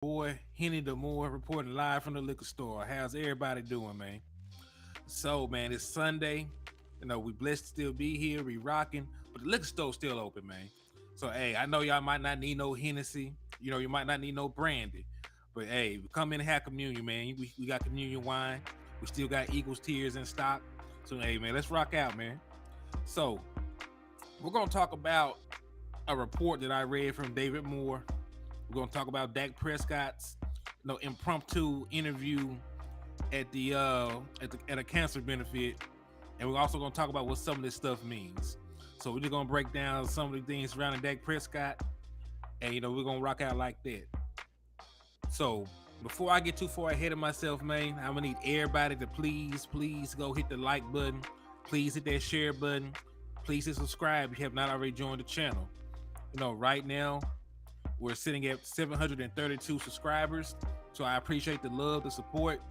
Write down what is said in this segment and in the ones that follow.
boy Hennythemoor reporting live from the liquor store. How's everybody doing, man? So, man, it's Sunday. We blessed to still be here. We rocking, but the liquor store's still open, man. So, hey, I know y'all might not need no Hennessy. You might not need no brandy, but hey, come in and have communion, man. We got communion wine. We still got Eagles tears in stock. So, hey, man, let's rock out, man. So, we're gonna talk about a report that I read from David Moore. We're gonna talk about Dak Prescott's impromptu interview at a cancer benefit, and we're also gonna talk about what some of this stuff means. So we're just gonna break down some of the things surrounding Dak Prescott, and we're gonna rock out like that. So before I get too far ahead of myself, man, I'm gonna need everybody to please go hit the like button, please hit that share button, please hit subscribe if you have not already joined the channel. Right now we're sitting at 732 subscribers. So I appreciate the love, the support.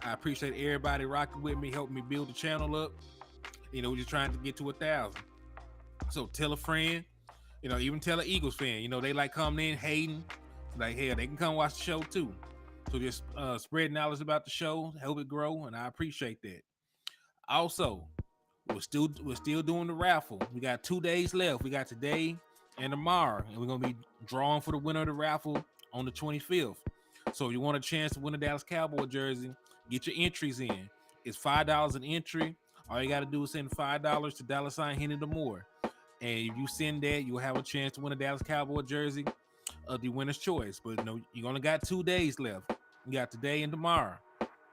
I appreciate everybody rocking with me, helping me build the channel up. We're just trying to get to 1,000. So tell a friend, even tell an Eagles fan, they like coming in, hating. Like, hell, they can come watch the show too. So just spread knowledge about the show, help it grow, and I appreciate that. Also, we're still doing the raffle. We got 2 days left. We got today and tomorrow, and we're gonna be drawing for the winner of the raffle on the 25th. So if you want a chance to win a Dallas Cowboy jersey, get your entries in. It's $5 an entry. All you got to do is send $5 to $Hennythemoor. And if you send that, you'll have a chance to win a Dallas Cowboy jersey of the winner's choice. But you only got 2 days left. You got today and tomorrow.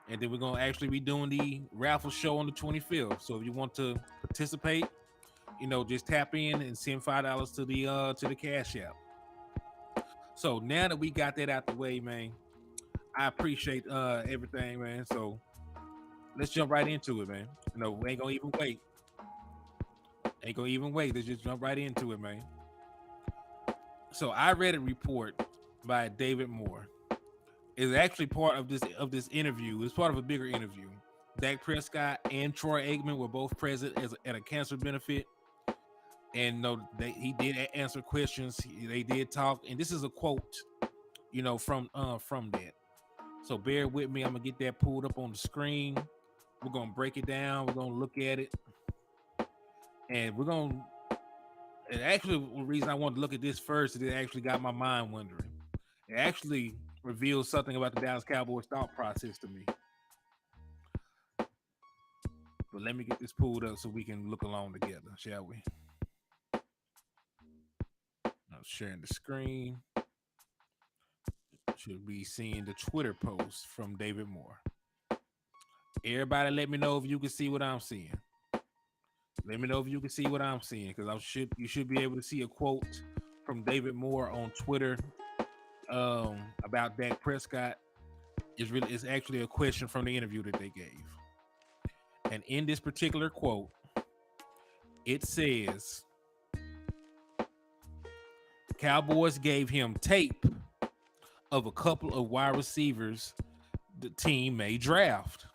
And then we're going to actually be doing the raffle show on the 25th. So if you want to participate, just tap in and send $5 to the Cash App. So now that we got that out the way, man, I appreciate everything, man. So let's jump right into it, man. We ain't gonna even wait. Let's just jump right into it, man. So I read a report by David Moore. It's actually part of this interview. It's part of a bigger interview. Dak Prescott and Troy Aikman were both present at a cancer benefit, and he did answer questions. They did talk, and this is a quote, from that. So bear with me. I'm gonna get that pulled up on the screen. We're gonna break it down. We're gonna look at it, and we're gonna. And actually, the reason I wanted to look at this first is it actually got my mind wondering. It actually reveals something about the Dallas Cowboys thought process to me. But let me get this pulled up so we can look along together, shall we? I'm sharing the screen. Should be seeing the Twitter post from David Moore. Everybody, let me know if you can see what I'm seeing. Let me know if you can see what I'm seeing, because you should be able to see a quote from David Moore on Twitter about Dak Prescott. It's actually a question from the interview that they gave. And in this particular quote, it says, Cowboys gave him tape of a couple of wide receivers the team may draft.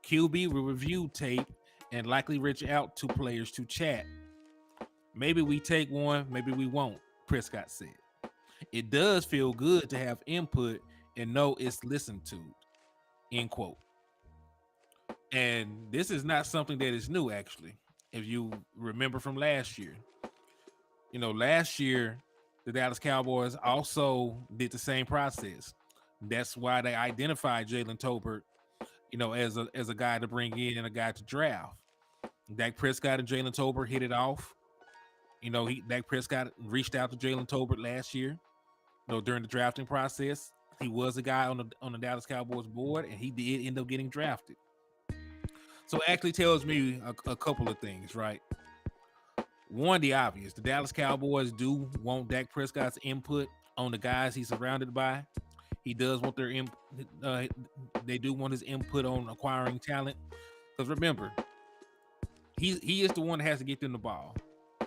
QB will review tape and likely reach out to players to chat. Maybe we take one, maybe we won't, Prescott said. It does feel good to have input and know it's listened to, end quote. And this is not something that is new, actually. If you remember from last year, last year, the Dallas Cowboys also did the same process. That's why they identified Jalen Tolbert, as a guy to bring in and a guy to draft. Dak Prescott and Jalen Tolbert hit it off. Dak Prescott reached out to Jalen Tolbert last year, during the drafting process. He was a guy on the Dallas Cowboys board, and he did end up getting drafted. So it actually tells me a couple of things, right? One, the obvious. The Dallas Cowboys do want Dak Prescott's input on the guys he's surrounded by. He does want they do want his input on acquiring talent. Because remember, he is the one that has to get them the ball.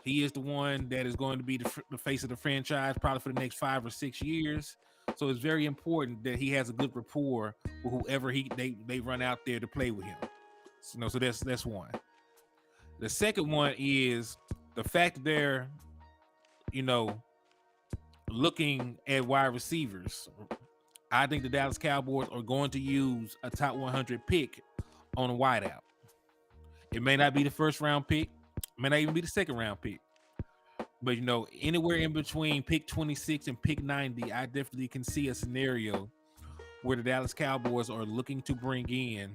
He is the one that is going to be the face of the franchise probably for the next 5 or 6 years. So it's very important that he has a good rapport with whoever they run out there to play with him. So that's one. The second one is the fact that they're, looking at wide receivers. I think the Dallas Cowboys are going to use a top 100 pick on a wideout. It may not be the first round pick, may not even be the second round pick. But anywhere in between pick 26 and pick 90, I definitely can see a scenario where the Dallas Cowboys are looking to bring in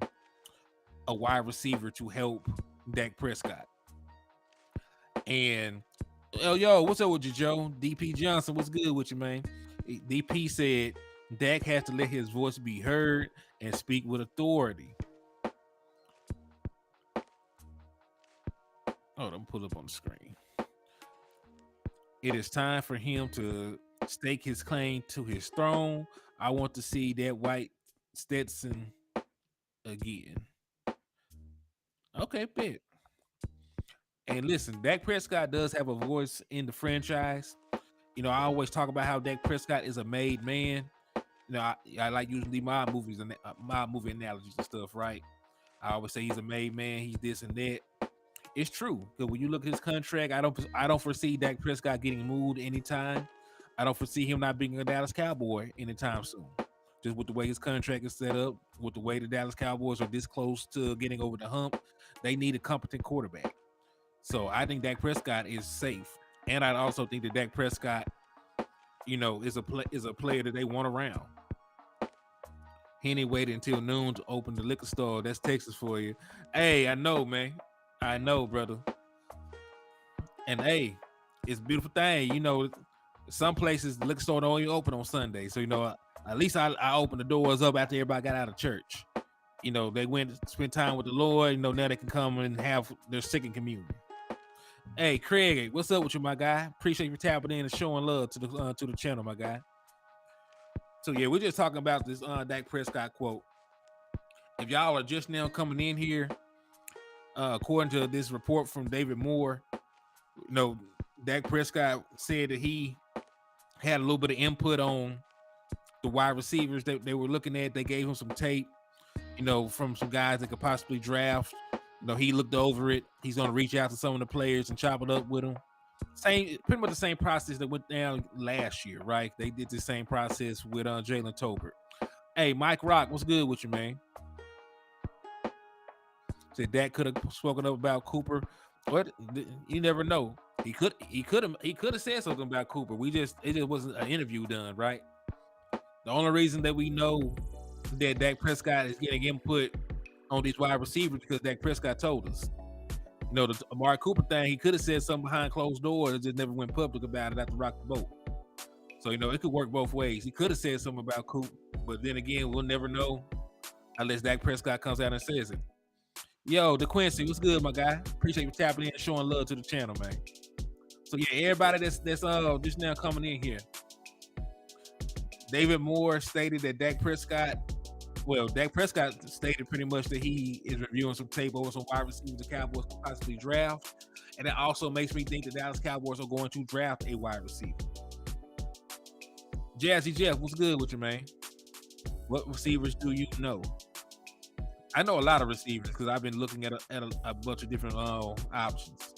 a wide receiver to help Dak Prescott. And yo, what's up with you, Joe? DP Johnson, what's good with you, man? DP said Dak has to let his voice be heard and speak with authority. Oh, I'm pull up on the screen. It is time for him to stake his claim to his throne. I want to see that white Stetson again. Okay, bet. And listen, Dak Prescott does have a voice in the franchise. I always talk about how Dak Prescott is a made man. I like usually my movies and my movie analogies and stuff, right? I always say he's a made man. He's this and that. It's true, because when you look at his contract, I don't foresee Dak Prescott getting moved anytime. I don't foresee him not being a Dallas Cowboy anytime soon. Just with the way his contract is set up, with the way the Dallas Cowboys are this close to getting over the hump, they need a competent quarterback. So I think Dak Prescott is safe, and I also think that Dak Prescott, is a player that they want around. Henny waited until noon to open the liquor store. That's Texas for you. Hey, I know, man. I know, brother. And hey, it's a beautiful thing. Some places the liquor store don't even open on Sunday. So, at least I opened the doors up after everybody got out of church. They went to spend time with the Lord. Now they can come and have their second communion. Hey, Craig, what's up with you, my guy? Appreciate you tapping in and showing love to the channel, my guy. So yeah, we're just talking about this Dak Prescott quote. If y'all are just now coming in here, according to this report from David Moore, Dak Prescott said that he had a little bit of input on the wide receivers that they were looking at. They gave him some tape, from some guys that could possibly draft. He looked over it. He's going to reach out to some of the players and chop it up with them. Pretty much the same process that went down last year, right? They did the same process with Jalen Tolbert. Hey, Mike Rock, what's good with you, man? Said Dak could have spoken up about Cooper. What? You never know. He could have said something about Cooper. It just wasn't an interview done, right? The only reason that we know that Dak Prescott is getting input on these wide receivers because Dak Prescott told us. The Amari Cooper thing, he could have said something behind closed doors and just never went public about it after rock the boat. So, it could work both ways. He could have said something about Cooper, but then again, we'll never know unless Dak Prescott comes out and says it. Yo, DeQuincy, what's good, my guy? Appreciate you tapping in and showing love to the channel, man. So yeah, everybody that's just now coming in here. David Moore stated that Dak Prescott stated pretty much that he is reviewing some tape over some wide receivers the Cowboys could possibly draft. And that also makes me think the Dallas Cowboys are going to draft a wide receiver. Jazzy Jeff, what's good with you, man? What receivers do you know? I know a lot of receivers because I've been looking at a bunch of different options.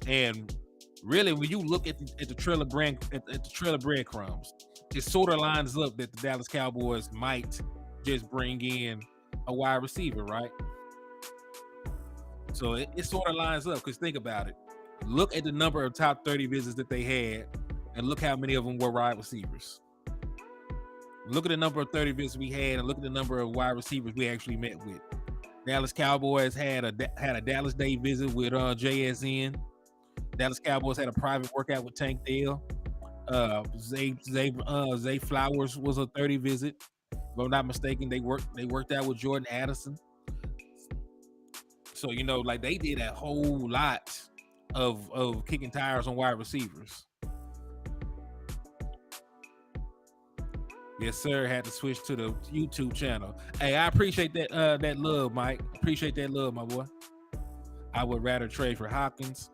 And really, when you look at the trail of breadcrumbs, it sort of lines up that the Dallas Cowboys might just bring in a wide receiver, right? So it sort of lines up because think about it. Look at the number of top 30 visits that they had and look how many of them were wide receivers. Look at the number of 30 visits we had and look at the number of wide receivers we actually met with. Dallas Cowboys had a Dallas Day visit with JSN. Dallas Cowboys had a private workout with Tank Dell. Zay Flowers was a 30 visit. If I'm not mistaken, they worked out with Jordan Addison. So they did a whole lot of kicking tires on wide receivers. Yes, sir. Had to switch to the YouTube channel. Hey, I appreciate that love, Mike. Appreciate that love, my boy. I would rather trade for Hopkins.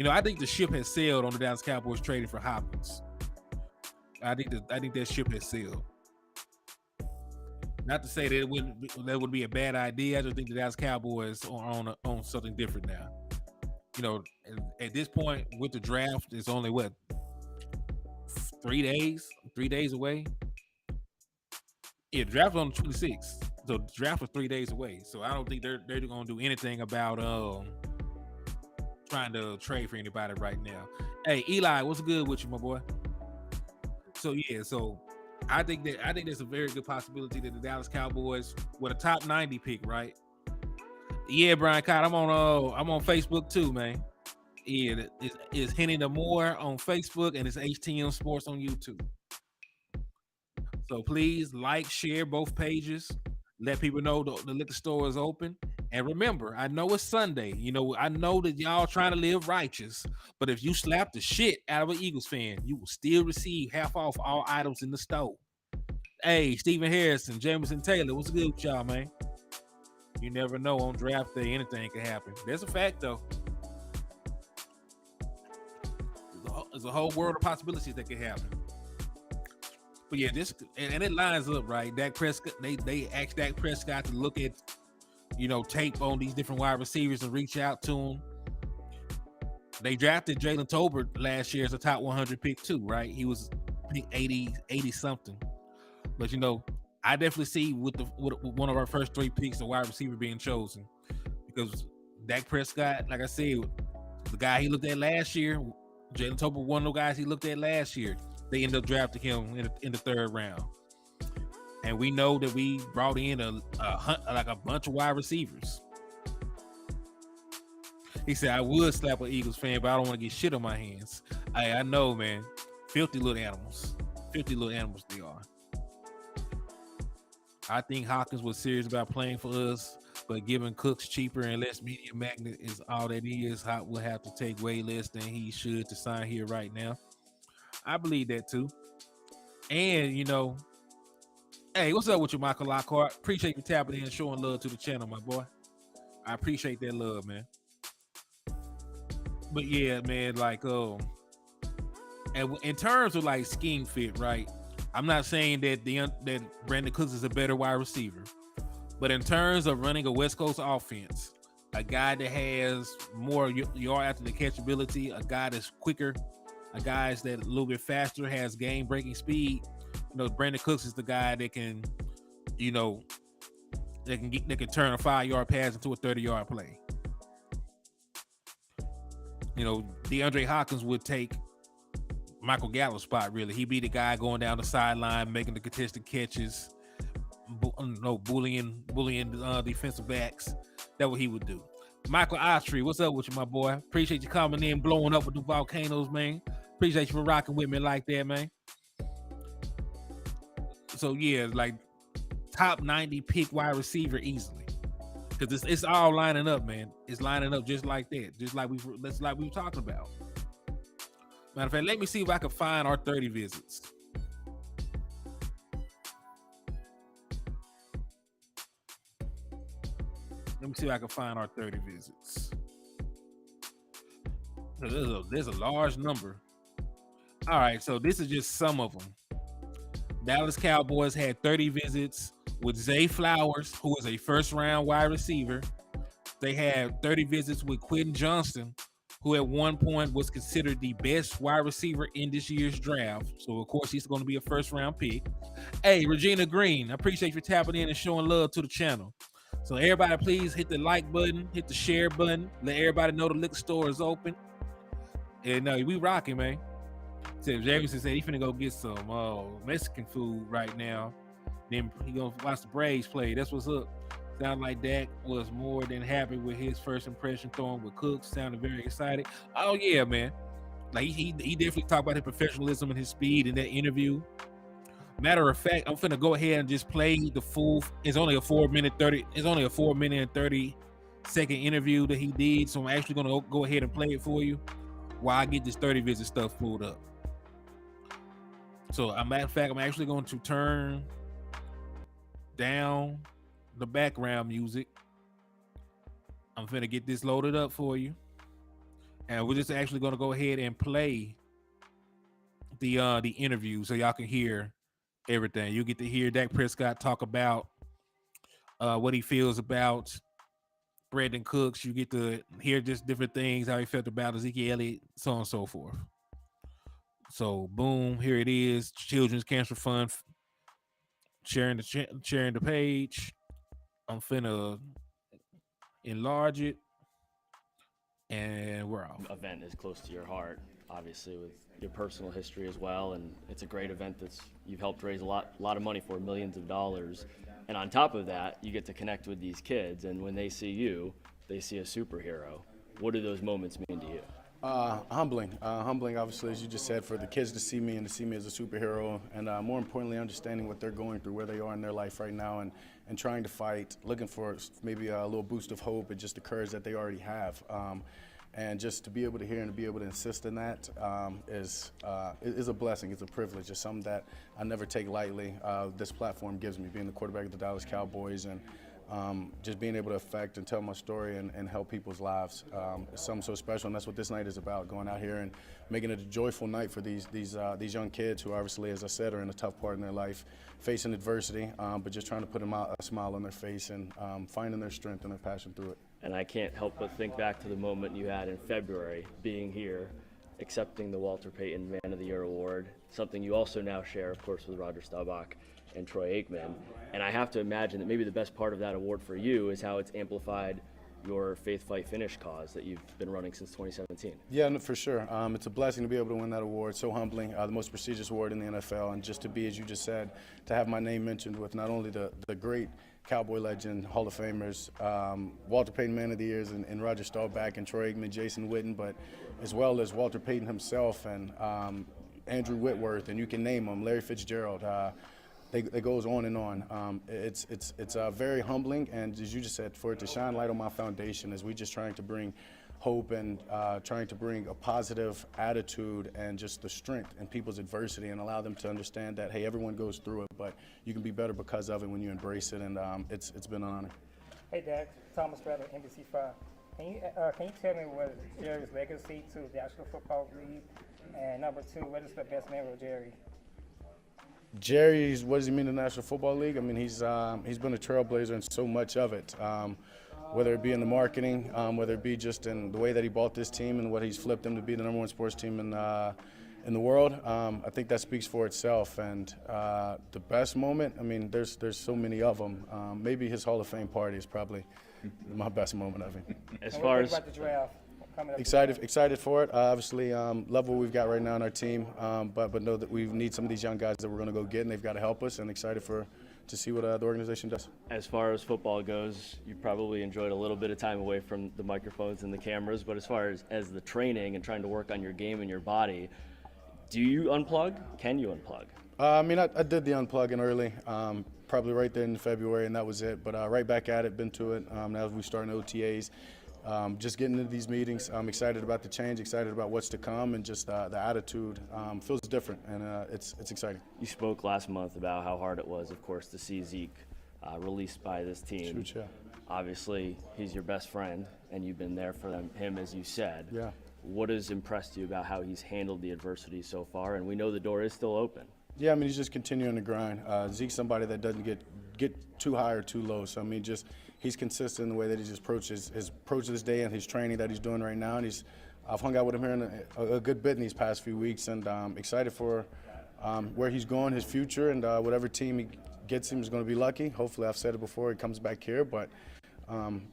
I think the ship has sailed on the Dallas Cowboys trading for Hopkins. I think that ship has sailed. Not to say that that would be a bad idea. I just think the Dallas Cowboys are on something different now. At this point with the draft, it's only 3 days away. Yeah, the draft was on the 26th. So the draft was 3 days away. So I don't think they're gonna do anything about trying to trade for anybody right now. Hey, Eli, what's good with you, my boy? So yeah, so I think there's a very good possibility that the Dallas Cowboys with a top 90 pick, right? Yeah, Brian Cott, I'm on Facebook too, man. Yeah, it's Hennythemoor on Facebook and it's HTM Sports on YouTube. So please like, share both pages. Let people know the liquor store is open. And remember, I know it's Sunday. You know, I know that y'all trying to live righteous, but if you slap the shit out of an Eagles fan, you will still receive half off all items in the store. Hey, Stephen Harrison, Jameson Taylor, what's good with y'all, man? You never know on draft day, anything can happen. There's a fact though. There's a whole world of possibilities that can happen. But yeah, this and it lines up right. Dak Prescott, they asked Dak Prescott to look at tape on these different wide receivers and reach out to them. They drafted Jalen Tolbert last year as a top 100 pick too, right? He was pick 80 something. But I definitely see with one of our first 3 picks, the wide receiver being chosen because Dak Prescott, like I said, the guy he looked at last year, Jalen Tolbert, one of the guys he looked at last year. They ended up drafting him in the 3rd round. And we know that we brought in a bunch of wide receivers. He said, I would slap an Eagles fan, but I don't want to get shit on my hands. I know, man. Filthy little animals. Filthy little animals they are. I think Hawkins was serious about playing for us, but giving Cooks cheaper and less media magnet is all that is. Hot will have to take way less than he should to sign here right now. I believe that too. And hey, what's up with you, Michael Lockhart? Appreciate you tapping in and showing love to the channel, my boy. I appreciate that love, man. But yeah, man, like and in terms of like scheme fit, right? I'm not saying that that Brandon Cooks is a better wide receiver, but in terms of running a West Coast offense, a guy that has more yard after the catch ability, a guy that's quicker, a guy that's a little bit faster, has game breaking speed. Brandon Cooks is the guy that can, that can turn a 5-yard pass into a 30-yard play. DeAndre Hopkins would take Michael Gallup's spot, really. He'd be the guy going down the sideline, making the contested catches, bullying defensive backs. That's what he would do. Michael Ostry, what's up with you, my boy? Appreciate you coming in, blowing up with the volcanoes, man. Appreciate you for rocking with me like that, man. So yeah, like top 90 pick wide receiver easily. Because it's all lining up, man. It's lining up just like that. Just like we were talking about. Matter of fact, let me see if I can find our 30 visits. Let me see if I can find our 30 visits. There's a large number. All right, so this is just some of them. Dallas Cowboys had 30 visits with Zay Flowers, who is a first-round wide receiver. They had 30 visits with Quentin Johnston, who at one point was considered the best wide receiver in this year's draft. So, of course, he's going to be a first-round pick. Hey, Regina Green, I appreciate you tapping in and showing love to the channel. So, everybody, please hit the like button, hit the share button. Let everybody know the liquor store is open. And we rocking, man. So Jameson said he finna go get some Mexican food right now. Then he gonna watch the Braves play. That's what's up. Sound like Dak was more than happy with his first impression throwing with Cooks. Sounded very excited. Oh yeah, man. Like he definitely talked about his professionalism and his speed in that interview. Matter of fact, I'm finna go ahead and just play the full. It's only a 4 minute and 30 second interview that he did. So I'm actually gonna go ahead and play it for you while I get this 30 visit stuff pulled up. So, matter of fact, I'm actually going to turn down the background music. I'm going to get this loaded up for you. And we're just actually going to go ahead and play the interview so y'all can hear everything. You get to hear Dak Prescott talk about what he feels about Brandon Cooks. You get to hear just different things, how he felt about Ezekiel Elliott, so on and so forth. So, boom, here it is. Children's Cancer Fund sharing the page. I'm finna enlarge it, and we're off. Event is close to your heart, obviously, with your personal history as well, and it's a great event that's you've helped raise a lot of money for, millions of dollars. And on top of that, you get to connect with these kids, and when they see you, they see a superhero. What do those moments mean to you? Humbling, obviously, as you just said, for the kids to see me and to see me as a superhero, and more importantly, understanding what they're going through, where they are in their life right now, and trying to fight, looking for maybe a little boost of hope and just the courage that they already have. And just to be able to hear and to be able to insist in that is a blessing. It's a privilege. It's something that I never take lightly. This platform gives me, being the quarterback of the Dallas Cowboys, and just being able to affect and tell my story and help people's lives. It's something so special, and that's what this night is about, going out here and making it a joyful night for these young kids who obviously, as I said, are in a tough part in their life, facing adversity, but just trying to put a smile on their face and finding their strength and their passion through it. And I can't help but think back to the moment you had in February, being here, accepting the Walter Payton Man of the Year award, something you also now share, of course, with Roger Staubach and Troy Aikman. And I have to imagine that maybe the best part of that award for you is how it's amplified your Faith Fight Finish cause that you've been running since 2017. Yeah, no, for sure. It's a blessing to be able to win that award. So humbling, the most prestigious award in the NFL, and just to be, as you just said, to have my name mentioned with not only the great Cowboy legend, Hall of Famers, Walter Payton Man of the Years, and Roger Staubach and Troy Aikman, Jason Witten, but as well as Walter Payton himself and Andrew Whitworth, and you can name them, Larry Fitzgerald. It goes on and on. It's very humbling, and as you just said, for it to shine light on my foundation as we just trying to bring hope and trying to bring a positive attitude and just the strength in people's adversity and allow them to understand that, hey, everyone goes through it, but you can be better because of it when you embrace it, and it's been an honor. Hey, Dak, Thomas Rather, NBC5. Can you tell me what Jerry's legacy to the National Football League? And number two, what is the best memory of Jerry? Jerry's, what does he mean to the National Football League? I mean, he's been a trailblazer in so much of it, whether it be in the marketing, whether it be just in the way that he bought this team and what he's flipped them to be the number one sports team in the world. I think that speaks for itself. And the best moment, I mean, there's so many of them. Maybe his Hall of Fame party is probably my best moment of him. As far as about the draft? Excited for it. Obviously, love what we've got right now on our team, but know that we need some of these young guys that we're going to go get, and they've got to help us. And excited to see what the organization does. As far as football goes, you probably enjoyed a little bit of time away from the microphones and the cameras. But as far as the training and trying to work on your game and your body, do you unplug? Can you unplug? I mean, I did the unplugging early, probably right there in February, and that was it. But right back at it, been to it. Now we starting OTAs. Just getting into these meetings, I'm excited about the change, excited about what's to come, and just the attitude feels different, and it's exciting. You spoke last month about how hard it was, of course, to see Zeke released by this team. Shoot, yeah. Obviously, he's your best friend, and you've been there for him, as you said. Yeah. What has impressed you about how he's handled the adversity so far? And we know the door is still open. Yeah, I mean, he's just continuing to grind. Zeke's somebody that doesn't get too high or too low. So, I mean, he's consistent in the way that he just approaches his day and his training that he's doing right now. And I've hung out with him here in a good bit in these past few weeks, and excited for where he's going, his future, and whatever team he gets him is going to be lucky. Hopefully, I've said it before, he comes back here. But,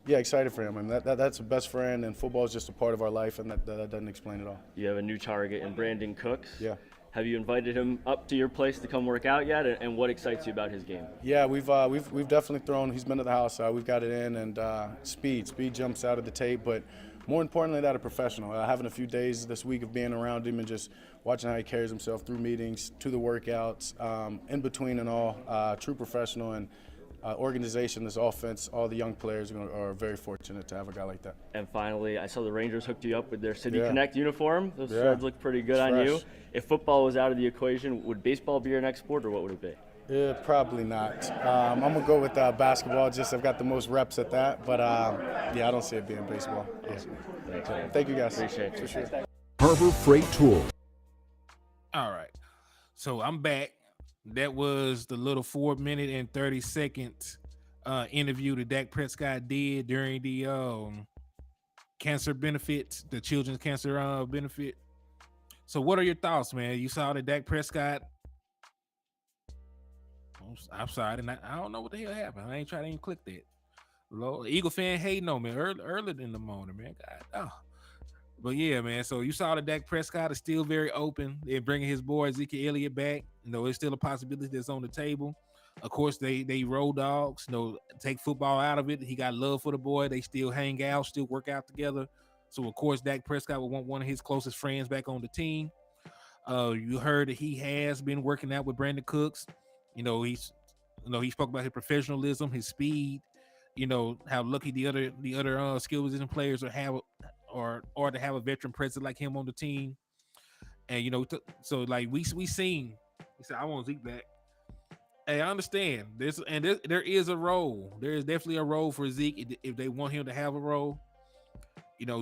yeah, excited for him. I mean, that's a best friend, and football is just a part of our life, and that doesn't explain it all. You have a new target in Brandon Cooks. Yeah. Have you invited him up to your place to come work out yet? And what excites you about his game? Yeah, we've definitely thrown. He's been to the house. We've got it in, and speed jumps out of the tape. But more importantly, that a professional. Having a few days this week of being around him and just watching how he carries himself through meetings, to the workouts, in between and all. True professional, and organization, this offense, all the young players are very fortunate to have a guy like that. And finally, I saw the Rangers hooked you up with their City Connect uniform. Those shreds look pretty good on fresh. you. If football was out of the equation, would baseball be your next sport, or what would it be? Yeah, probably not. I'm going to go with basketball. Just I've got the most reps at that. But, yeah, I don't see it being baseball. Yeah. Thanks. Thank you, guys. Appreciate it. Sure. Harbor Freight Tool. All right. So I'm back. That was the little 4-minute and 30-second interview that Dak Prescott did during the cancer benefits, the children's cancer benefit. So what are your thoughts, man? You saw that Dak Prescott. I'm sorry, and I don't know what the hell happened. I ain't trying to even click that. Lord, Eagle fan hating on me early in the morning, man. God, oh. But yeah, man. So you saw that Dak Prescott is still very open. They're bringing his boy Ezekiel Elliott back. It's still a possibility that's on the table. Of course, they roll dogs. Take football out of it. He got love for the boy. They still hang out, still work out together. So of course, Dak Prescott will want one of his closest friends back on the team. You heard that he has been working out with Brandon Cooks. He spoke about his professionalism, his speed. How lucky the other skill position players or to have a veteran presence like him on the team. And so like we seen. He said, "I want Zeke back." Hey, I understand this, and there is a role. There is definitely a role for Zeke if they want him to have a role.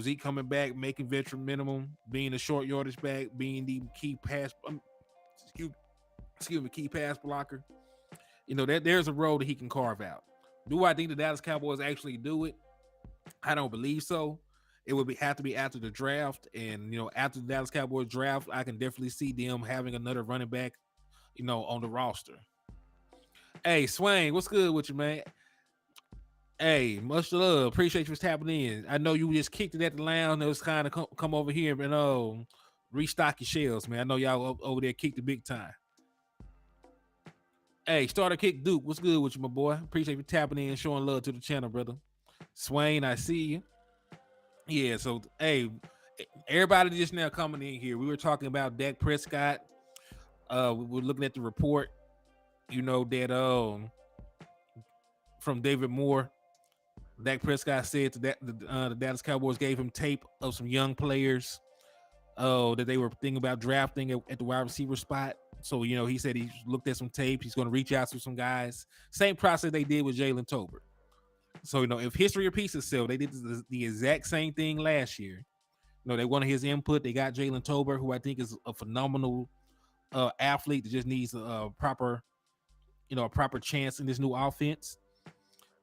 Zeke coming back, making veteran minimum, being a short yardage back, being the key pass, key pass blocker. That there's a role that he can carve out. Do I think the Dallas Cowboys actually do it? I don't believe so. It would have to be after the draft, and after the Dallas Cowboys draft, I can definitely see them having another running back, on the roster. Hey, Swain, what's good with you, man? Hey, much love. Appreciate you for tapping in. I know you just kicked it at the lounge. It was kind of come over here and restock your shelves, man. I know y'all over there kicked the big time. Hey, starter kick Duke. What's good with you, my boy? Appreciate you tapping in and showing love to the channel, brother. Swain, I see you. Yeah, so hey, everybody just now coming in here. We were talking about Dak Prescott. We were looking at the report. That from David Moore, Dak Prescott said that the Dallas Cowboys gave him tape of some young players that they were thinking about drafting at the wide receiver spot. So, he said he looked at some tape. He's going to reach out to some guys. Same process they did with Jalen Tolbert. So, if history repeats itself, they did the exact same thing last year. They wanted his input. They got Jalen Tolbert, who I think is a phenomenal athlete that just needs a proper chance in this new offense.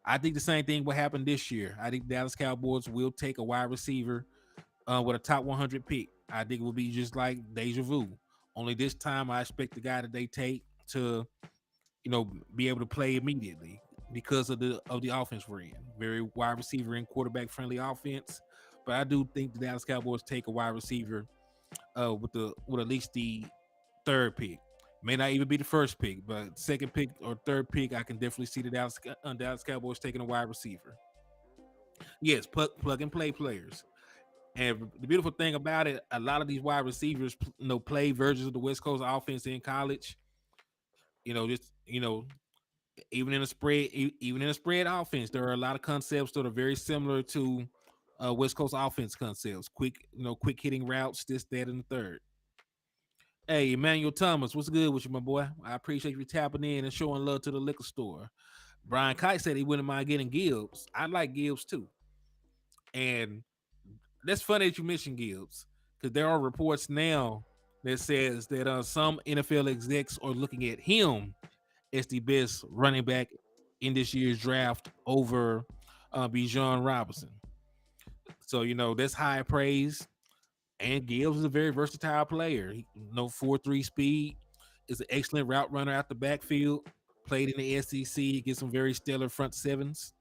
I think the same thing will happen this year. I think Dallas Cowboys will take a wide receiver with a top 100 pick. I think it will be just like deja vu. Only this time, I expect the guy that they take to, be able to play immediately because of the offense we're in. Very wide receiver and quarterback friendly offense. But I do think the Dallas Cowboys take a wide receiver with at least the third pick. May not even be the first pick, but second pick or third pick, I can definitely see the Dallas Cowboys taking a wide receiver. Yes, plug and play players. And the beautiful thing about it, a lot of these wide receivers, play versions of the West Coast offense in college. Even in a spread offense, there are a lot of concepts that are very similar to West Coast offense concepts. Quick hitting routes, this, that, and the third. Hey, Emmanuel Thomas, what's good with you, my boy? I appreciate you tapping in and showing love to the liquor store. Brian Kite said he wouldn't mind getting Gibbs. I like Gibbs too. And that's funny that you mentioned Gibbs, because there are reports now that says that some NFL execs are looking at him as the best running back in this year's draft over Bijan Robinson. So, that's high praise. And Gibbs is a very versatile player. 4.3 speed, is an excellent route runner out the backfield. Played in the SEC, gets some very stellar front sevens.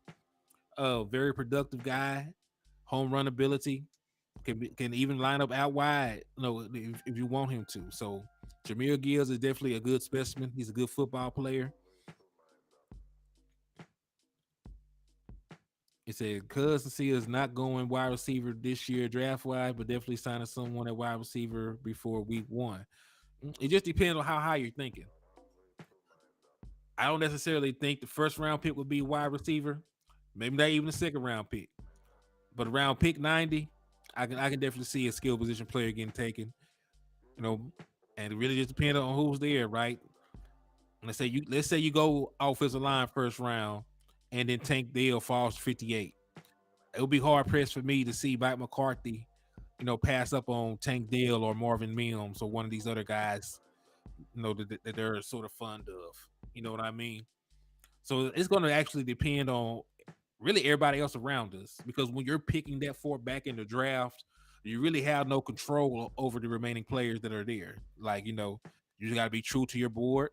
Very productive guy. Home run ability. Can even line up out wide, if you want him to. So Jahmyr Gibbs is definitely a good specimen. He's a good football player. It said Cousin C is not going wide receiver this year draft wise, but definitely signing someone at wide receiver before week 1. It just depends on how high you're thinking. I don't necessarily think the first round pick would be wide receiver. Maybe not even the second round pick. But around pick 90, I can definitely see a skill position player getting taken. And it really just depends on who's there, right? Let's say you go offensive line first round, and then Tank Dell falls to 58. It would be hard pressed for me to see Mike McCarthy, pass up on Tank Dell or Marvin Mims or one of these other guys, that they're sort of fond of. You know what I mean? So it's going to actually depend on really everybody else around us, because when you're picking that far back in the draft, you really have no control over the remaining players that are there. Like, you just got to be true to your board.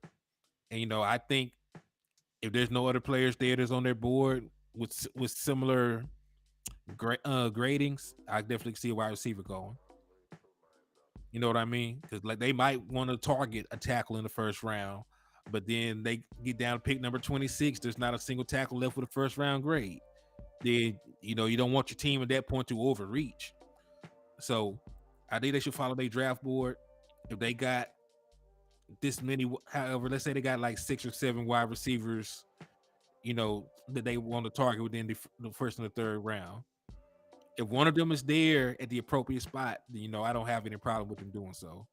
And, I think If there's no other players there that's on their board with similar gradings, I definitely see a wide receiver going. You know what I mean? Because like they might want to target a tackle in the first round, but then they get down to pick number 26. There's not a single tackle left with a first round grade. Then you don't want your team at that point to overreach. So I think they should follow their draft board. If they got this many, however, let's say they got like 6 or 7 wide receivers, that they want to target within the first and the third round. If one of them is there at the appropriate spot, then, I don't have any problem with them doing so.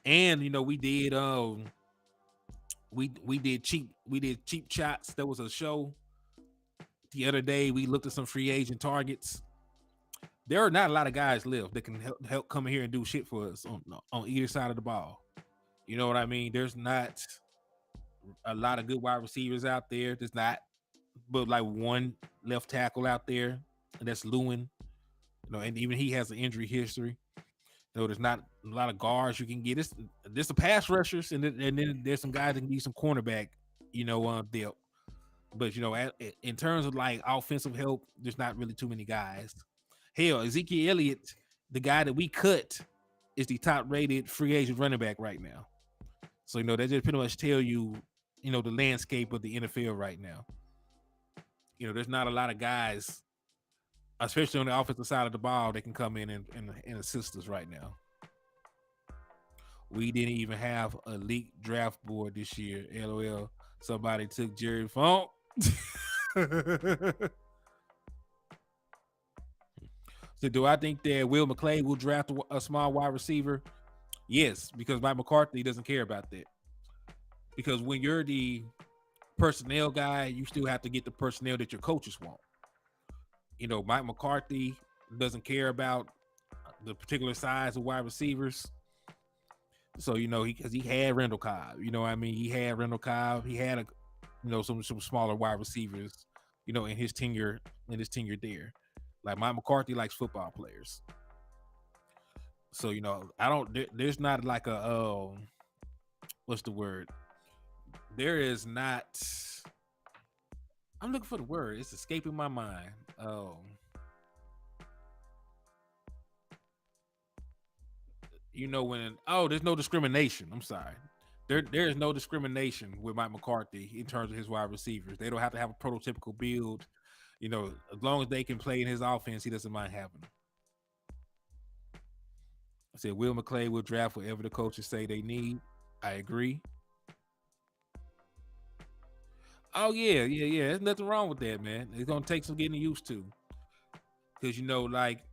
And we did cheap shots. There was a show the other day. We looked at some free agent targets. There are not a lot of guys left that can help come in here and do shit for us on either side of the ball. You know what I mean? There's not a lot of good wide receivers out there. There's not, but like one left tackle out there, and that's Lewin. And even he has an injury history. There's not a lot of guards you can get. There's some pass rushers, and then there's some guys that can be some cornerback, depth. But in terms of like offensive help, there's not really too many guys. Hell, Ezekiel Elliott, the guy that we cut, is the top-rated free agent running back right now. So that just pretty much tell you, the landscape of the NFL right now. There's not a lot of guys, especially on the offensive side of the ball, that can come in and assist us right now. We didn't even have a leaked draft board this year. LOL. Somebody took Jerry Funk. So do I think that Will McClay will draft a small wide receiver? Yes, because Mike McCarthy doesn't care about that. Because when you're the personnel guy, you still have to get the personnel that your coaches want. Mike McCarthy doesn't care about the particular size of wide receivers. So, because he had Randall Cobb, he had Randall Cobb. He had some smaller wide receivers, in his tenure there. Like Mike McCarthy likes football players. So, there's not like a, what's the word? There is not, I'm looking for the word. It's escaping my mind. There's no discrimination. I'm sorry. There is no discrimination with Mike McCarthy in terms of his wide receivers. They don't have to have a prototypical build. As long as they can play in his offense, he doesn't mind having them. I said Will McClay will draft whatever the coaches say they need. I agree. Oh yeah. There's nothing wrong with that, man. It's gonna take some getting used to. Because like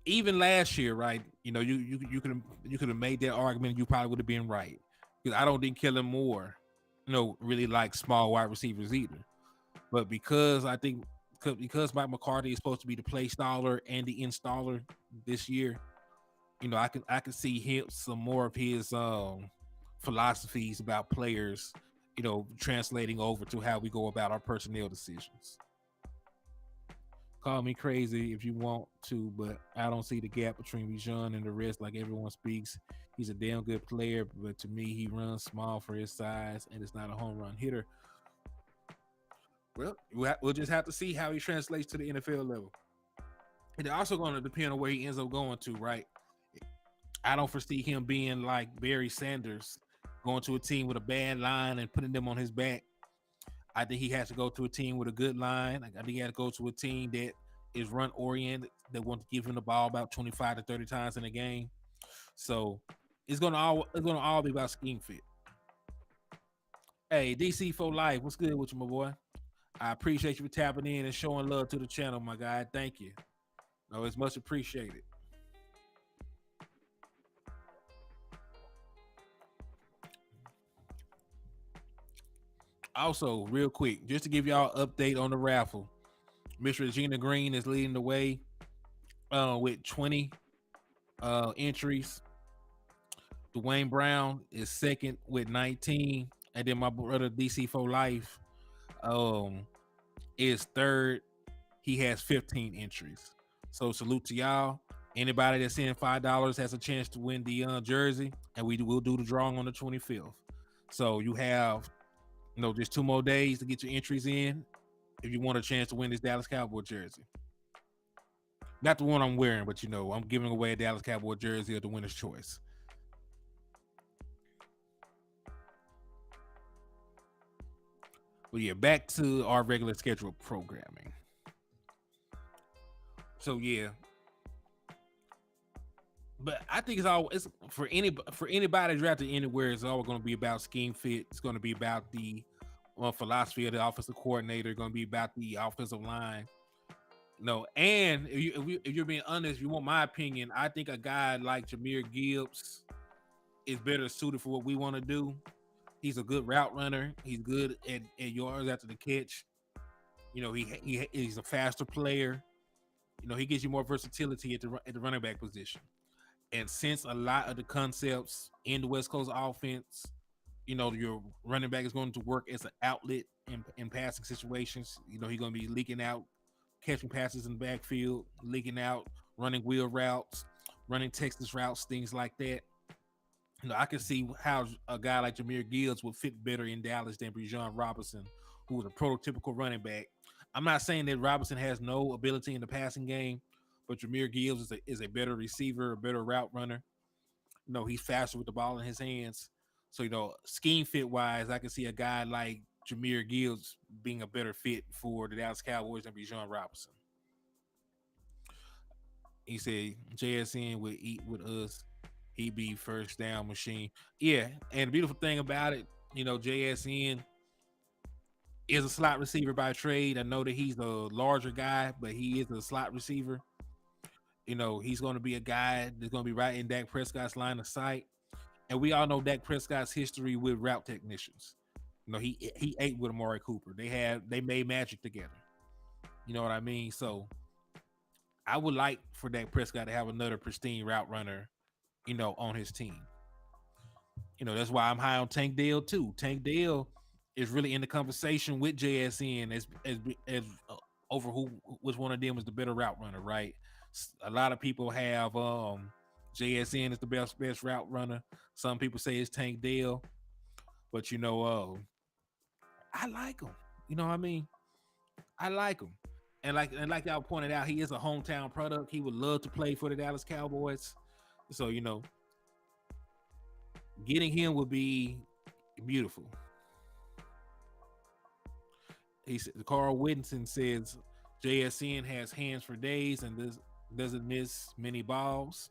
even last year, right? You could have made that argument. You probably would have been right. Because I don't think Hennythemoor, really like small wide receivers either. But because Mike McCarthy is supposed to be the play staller and the installer this year, I can see him some more of his philosophies about players, translating over to how we go about our personnel decisions. Call me crazy if you want to, but I don't see the gap between Bijan and the rest like everyone speaks. He's a damn good player, but to me, he runs small for his size and is not a home run hitter. Well, we'll just have to see how he translates to the NFL level. And it's also going to depend on where he ends up going to, right? I don't foresee him being like Barry Sanders, going to a team with a bad line and putting them on his back. I think he has to go to a team with a good line. I think he has to go to a team that is run-oriented, that wants to give him the ball about 25 to 30 times in a game. So it's gonna all be about scheme fit. Hey, DC for life, what's good with you, my boy? I appreciate you for tapping in and showing love to the channel, my guy. Thank you. No, it's much appreciated. Also, real quick, just to give y'all an update on the raffle, Miss Regina Green is leading the way with 20 entries. Dwayne Brown is second with 19, and then my brother DC for life is third. He has 15 entries. So salute to y'all. Anybody that's in $5 has a chance to win the jersey, and we will do the drawing on the 25th. So you have Just 2 more days to get your entries in if you want a chance to win this Dallas Cowboy jersey. Not the one I'm wearing, but I'm giving away a Dallas Cowboy jersey of the winner's choice. But yeah, back to our regular scheduled programming. So yeah, but I think it's for anybody drafted anywhere. It's always going to be about scheme fit. It's going to be about the philosophy of the offensive coordinator. Going to be about the offensive line. And if you're being honest, if you want my opinion, I think a guy like Jahmyr Gibbs is better suited for what we want to do. He's a good route runner. He's good at yards after the catch. He's a faster player. He gives you more versatility at the running back position. And since a lot of the concepts in the West Coast offense, your running back is going to work as an outlet in passing situations. He's going to be leaking out, catching passes in the backfield, leaking out, running wheel routes, running Texas routes, things like that. I can see how a guy like Jahmyr Gibbs would fit better in Dallas than Bijan Robinson, who was a prototypical running back. I'm not saying that Robinson has no ability in the passing game, but Jahmyr Gibbs is a better receiver, a better route runner. He's faster with the ball in his hands. So, scheme fit wise, I can see a guy like Jahmyr Gibbs being a better fit for the Dallas Cowboys than Bijan Robinson. He said JSN would eat with us. He be first down machine. Yeah, and the beautiful thing about it, JSN is a slot receiver by trade. I know that he's a larger guy, but he is a slot receiver. He's going to be a guy that's going to be right in Dak Prescott's line of sight. And we all know Dak Prescott's history with route technicians. He ate with Amari Cooper. They made magic together. You know what I mean? So I would like for Dak Prescott to have another pristine route runner, on his team. That's why I'm high on Tank Dell too. Tank Dell is really in the conversation with JSN as over which one of them is the better route runner, right? A lot of people have JSN is the best route runner. Some people say it's Tank Dell, but I like him. You know what I mean? I like him. And like y'all pointed out, he is a hometown product. He would love to play for the Dallas Cowboys. So, getting him would be beautiful. Carl Whittinson says JSN has hands for days and doesn't miss many balls.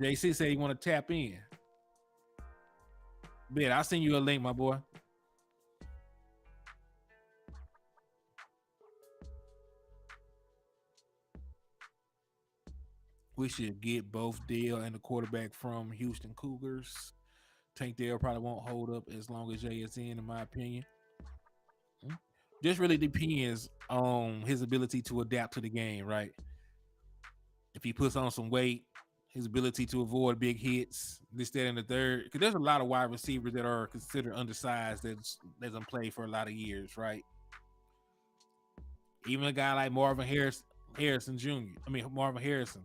JC said he want to tap in. Bet I'll send you a link, my boy. We should get both Dale and the quarterback from Houston Cougars. Tank Dale probably won't hold up as long as JSN, in my opinion. This really depends on his ability to adapt to the game, right? If he puts on some weight, his ability to avoid big hits, this, that, and the third. Because there's a lot of wide receivers that are considered undersized that doesn't play for a lot of years, right? Even a guy like Marvin Harrison Jr. Marvin Harrison.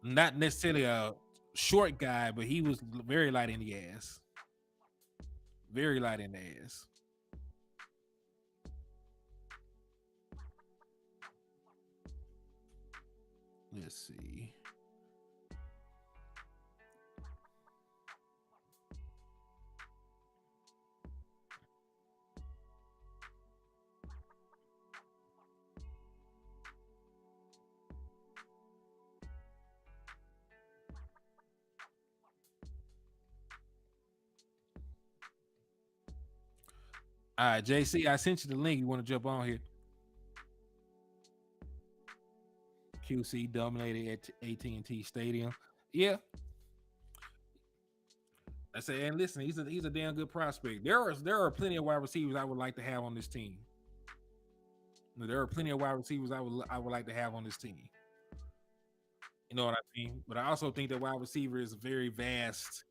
Not necessarily a short guy, but he was very light in the ass. Very light in the ass. Let's see. All right, JC, I sent you the link. You want to jump on here? QC dominated at AT&T Stadium. Yeah. I say, and listen, he's a damn good prospect. There are plenty of wide receivers I would like to have on this team. There are plenty of wide receivers I would like to have on this team. You know what I mean? But I also think that wide receiver is very vast.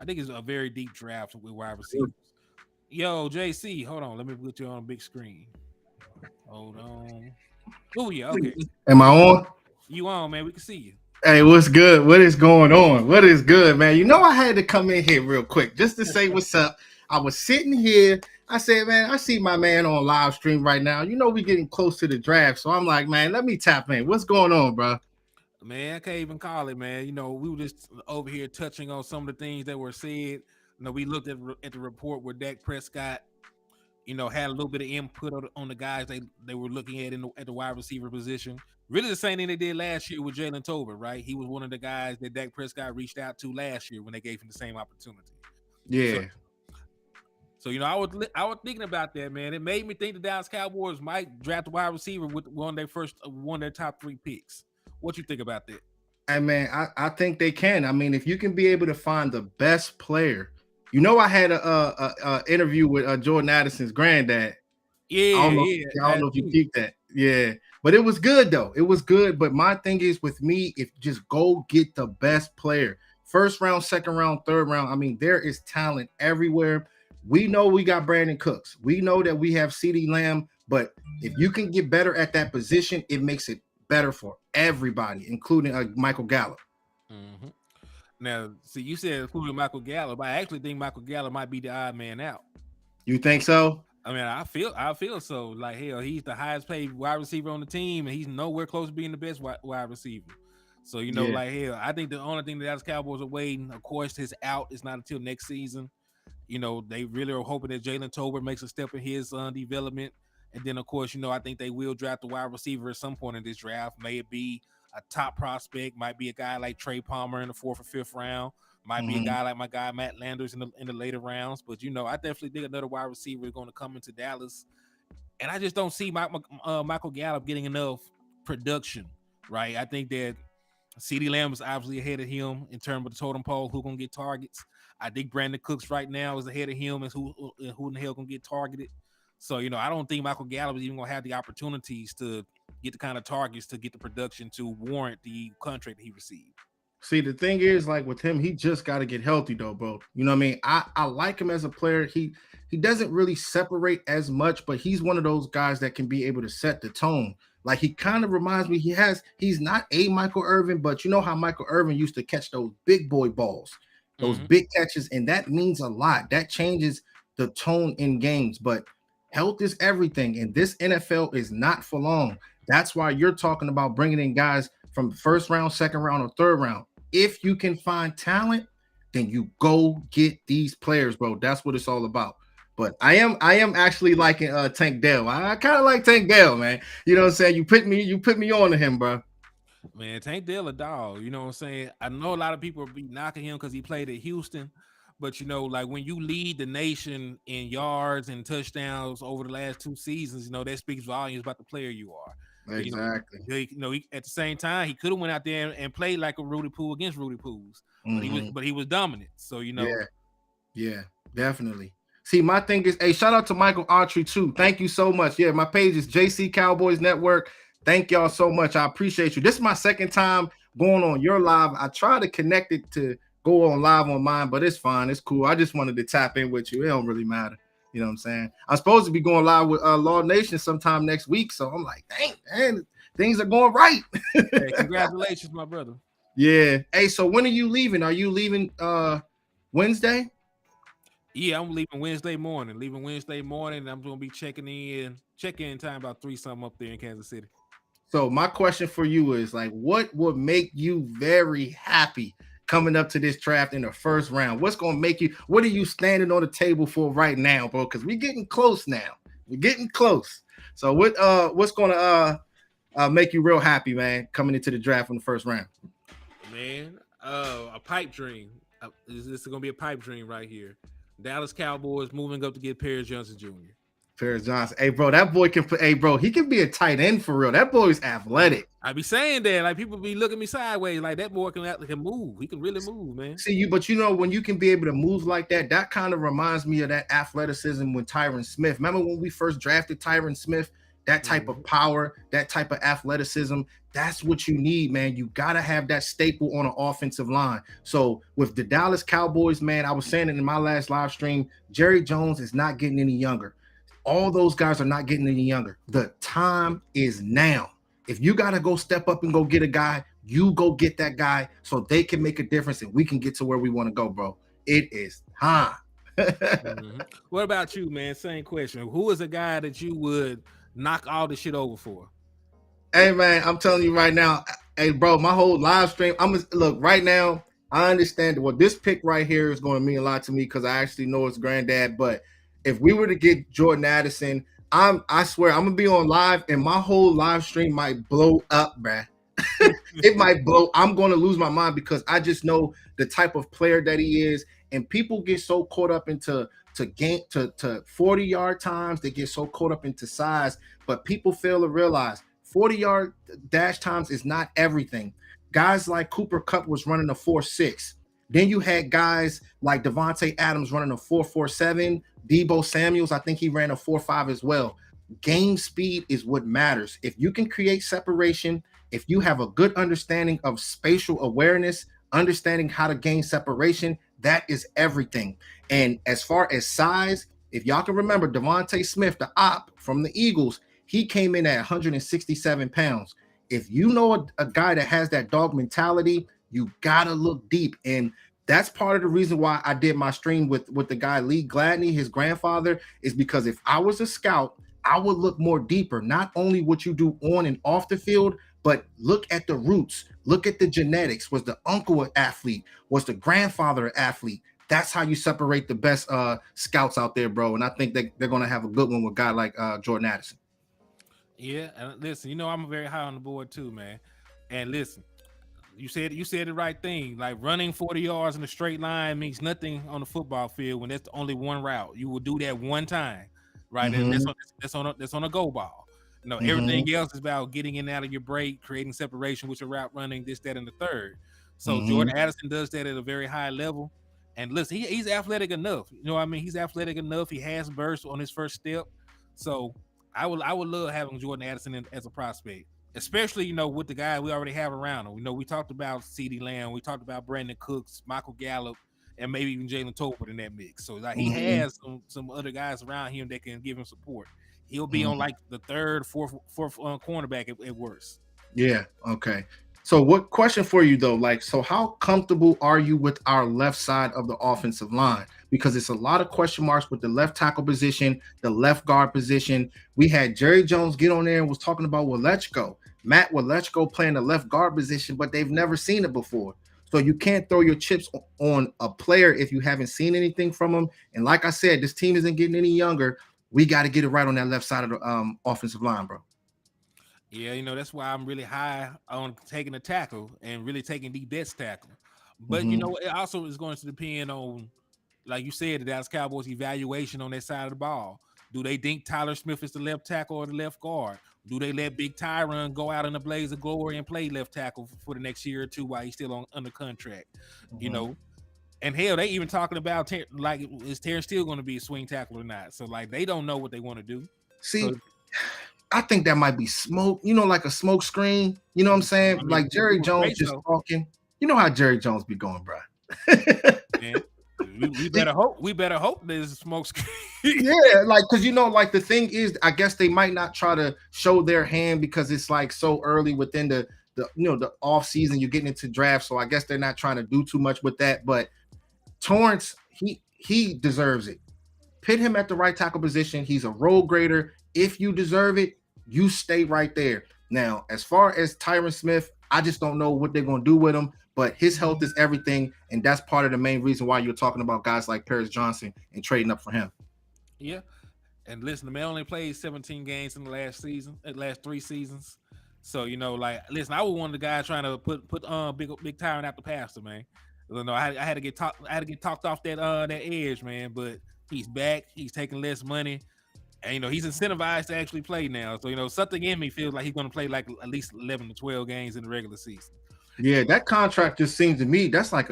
I think it's a very deep draft with wide receivers. Yo, JC, hold on. Let me put you on a big screen. Hold on. Oh, yeah, okay. Am I on? You on, man. We can see you. Hey, what's good? What is going on? What is good, man? You know, I had to come in here real quick just to say what's up. I was sitting here. I said, man, I see my man on live stream right now. You know, we getting close to the draft. So I'm like, man, let me tap in. What's going on, bro? Man, I can't even call it, man. We were just over here touching on some of the things that were said. We looked at the report where Dak Prescott, had a little bit of input on the guys they were looking at at the wide receiver position. Really the same thing they did last year with Jalen Tolbert, right? He was one of the guys that Dak Prescott reached out to last year when they gave him the same opportunity. Yeah. So I was thinking about that, man. It made me think the Dallas Cowboys might draft a wide receiver with one of their top 3 picks. What you think about that? Hey, man, I think they can. I mean, if you can be able to find the best player, I had a interview with Jordan Addison's granddad. Yeah, I don't know if you peeped that. Yeah, but it was good though. It was good. But my thing is with me, if just go get the best player, first round, second round, third round. I mean, there is talent everywhere. We know we got Brandon Cooks. We know that we have CeeDee Lamb. But if you can get better at that position, it makes it better for everybody, including Michael Gallup. Mm-hmm. Now, see, you said including Michael Gallup. I actually think Michael Gallup might be the odd man out. You think so? I mean, I feel so. Like, hell, he's the highest paid wide receiver on the team, and he's nowhere close to being the best wide receiver. So, like, hell, I think the only thing that Dallas Cowboys are waiting, of course, his out is not until next season. They really are hoping that Jalen Tolbert makes a step in his development. And then, of course, I think they will draft the wide receiver at some point in this draft. May it be a top prospect, might be a guy like Trey Palmer in the 4th or 5th round. Might be a guy like my guy Matt Landers in the later rounds, but I definitely think another wide receiver is going to come into Dallas, and I just don't see Michael Gallup getting enough production. Right? I think that CeeDee Lamb is obviously ahead of him in terms of the totem pole. Who gonna get targets? I think Brandon Cooks right now is ahead of him as who in the hell gonna get targeted. So I don't think Michael Gallup is even gonna have the opportunities to get the kind of targets to get the production to warrant the contract that he received. See, the thing is, like with him, he just got to get healthy, though, bro. You know what I mean? I like him as a player. He doesn't really separate as much, but he's one of those guys that can be able to set the tone. Like he kind of reminds me, he's not a Michael Irvin, but you know how Michael Irvin used to catch those big boy balls, those big catches, and that means a lot. That changes the tone in games, but health is everything, and this NFL is not for long. That's why you're talking about bringing in guys from first round, second round, or third round. If you can find talent, then you go get these players, bro. That's what it's all about. But I am actually liking Tank Dell. I kind of like Tank Dell, man. You know what I'm saying? You put me on to him, bro. Man, Tank Dell a dog. You know what I'm saying? I know a lot of people be knocking him because he played at Houston, but like when you lead the nation in yards and touchdowns over the last 2 seasons, that speaks volumes about the player you are. Exactly. He, at the same time, he could have went out there and played like a Rudy Poole against Rudy Pools, but he was dominant. So yeah, definitely. See, my thing is, hey, shout out to Michael Autry too. Thank you so much. Yeah, my page is JC Cowboys Network. Thank y'all so much. I appreciate you. This is my second time going on your live. I try to connect it to go on live on mine, but it's fine. It's cool. I just wanted to tap in with you. It don't really matter. You know what I'm saying? I'm supposed to be going live with Law Nation sometime next week. So I'm like, dang, man, things are going right. Hey, congratulations, my brother. Yeah. Hey, so when are you leaving? Are you leaving Wednesday? Yeah, I'm leaving Wednesday morning. I'm going to be checking in time about 3 something up there in Kansas City. So my question for you is like, what would make you very happy coming up to this draft in the first round? What's going to make you, what are you standing on the table for right now, bro? Because we're getting close now. We're getting close. So what's going to make you real happy, man, coming into the draft in the first round? Man, a pipe dream. This is going to be a pipe dream right here. Dallas Cowboys moving up to get Paris Johnson Jr. Paris Johnson. Hey, bro, that boy can play. Hey, bro, he can be a tight end for real. That boy's athletic. I be saying that. Like, people be looking at me sideways. Like, that boy can move. He can really move, man. See, but when you can be able to move like that, that kind of reminds me of that athleticism with Tyron Smith. Remember when we first drafted Tyron Smith? That type of power, that type of athleticism, that's what you need, man. You got to have that staple on an offensive line. So with the Dallas Cowboys, man, I was saying it in my last live stream, Jerry Jones is not getting any younger. All those guys are not getting any younger. The time is now. If you got to go step up and go get a guy, You go get that guy so they can make a difference and we can get to where we want to go, bro. It is time. Mhm. What about you, man? Same question. Who is a guy that you would knock all the shit over for? Hey man, I'm telling you right now, hey bro, my whole live stream. Look right now. I understand what this pick right here is going to mean a lot to me because I actually know it's granddad. But if we were to get Jordan Addison, I swear I'm gonna be on live and my whole live stream might blow up, bruh. It might blow. I'm going to lose my mind because I just know the type of player that he is, and people get so caught up into to 40-yard times. They get so caught up into size, but people fail to realize 40-yard dash times is not everything. Guys like Cooper Kupp was running a 4.6. Then you had guys like Devontae Adams running a 4.47. Debo Samuels, I think he ran a 4.5 as well. Game speed is what matters. If you can create separation, if you have a good understanding of spatial awareness, understanding how to gain separation, that is everything. And as far as size, if y'all can remember Devontae Smith, the op from the Eagles, he came in at 167 pounds. If you know a guy that has that dog mentality, you gotta look deep. And that's part of the reason why I did my stream with the guy Lee Gladney, his grandfather, is because if I was a scout, I would look more deeper, not only what you do on and off the field, but look at the roots, look at the genetics. Was the uncle an athlete? Was the grandfather an athlete? That's how you separate the best scouts out there, bro. And I think that they're going to have a good one with a guy like Jordan Addison. Yeah, and listen, I'm very high on the board too, man. And listen, you said the right thing. Like running 40 yards in a straight line means nothing on the football field when that's only one route. You will do that one time, right? And Mm-hmm. that's on a go ball. Mm-hmm. Everything else is about getting in and out of your break, creating separation with your route running, this, that, and the third. So Mm-hmm. Jordan Addison does that at a very high level. And listen, he's athletic enough. You know what I mean? He's athletic enough. He has burst on his first step. So I would love having Jordan Addison as a prospect, especially with the guy we already have around him. We talked about CeeDee Lamb, we talked about Brandon Cooks, Michael Gallup, and maybe even Jalen Tolbert in that mix. So like he has some other guys around him that can give him support. He'll be on like the third, fourth cornerback at worst. Yeah. Okay. So what question for you though? Like, so how comfortable are you with our left side of the offensive line? Because it's a lot of question marks with the left tackle position, the left guard position. We had Jerry Jones get on there and was talking about Walechko, Matt Walechko playing the left guard position, but they've never seen it before. So you can't throw your chips on a player if you haven't seen anything from him. And like I said, this team isn't getting any younger. We got to get it right on that left side of the offensive line, bro. Yeah, that's why I'm really high on taking a tackle and really taking the best tackle. But it also is going to depend on, like you said, the Dallas Cowboys evaluation on that side of the ball. Do they think Tyler Smith is the left tackle or the left guard? Do they let Big Tyron go out in a blaze of glory and play left tackle for the next year or two while he's still under contract? And hell, they even talking about like, is Terrence still going to be a swing tackle or not? So like they don't know what they want to do. See, I think that might be smoke, like a smoke screen. You know what I'm saying? I mean, like Jerry Jones just talking. You know how Jerry Jones be going, bro. Man, we better hope there's a smoke screen. Yeah, like because like the thing is, I guess they might not try to show their hand because it's like so early within the off season. You're getting into draft, so I guess they're not trying to do too much with that. But Torrance, he deserves it. Put him at the right tackle position. He's a road grader. If you deserve it, you stay right there. Now, as far as Tyron Smith, I just don't know what they're going to do with him, but his health is everything, and that's part of the main reason why you're talking about guys like Paris Johnson and trading up for him. Yeah, and listen, the man only played 17 games in the last 3 seasons. So listen, I was one of the guys trying to put Big Tyron out the pasture, man. I had to get talked off that edge, man. But he's back. He's taking less money. And he's incentivized to actually play now. So something in me feels like he's going to play like at least 11 to 12 games in the regular season. Yeah, that contract just seems to me that's like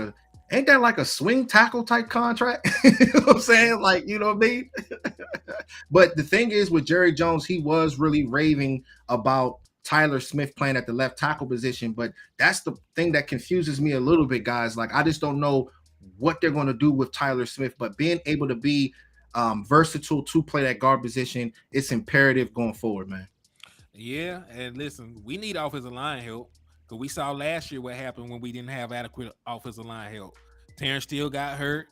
ain't that like a swing tackle type contract? You know what I'm saying? Like, you know what I mean? But the thing is with Jerry Jones, he was really raving about Tyler Smith playing at the left tackle position, but that's the thing that confuses me a little bit, guys. Like, I just don't know what they're going to do with Tyler Smith, but being able to be versatile to play that guard position, it's imperative going forward, man. Yeah, and listen, we need offensive line help. Because we saw last year what happened when we didn't have adequate offensive line help. Terrence Steele got hurt.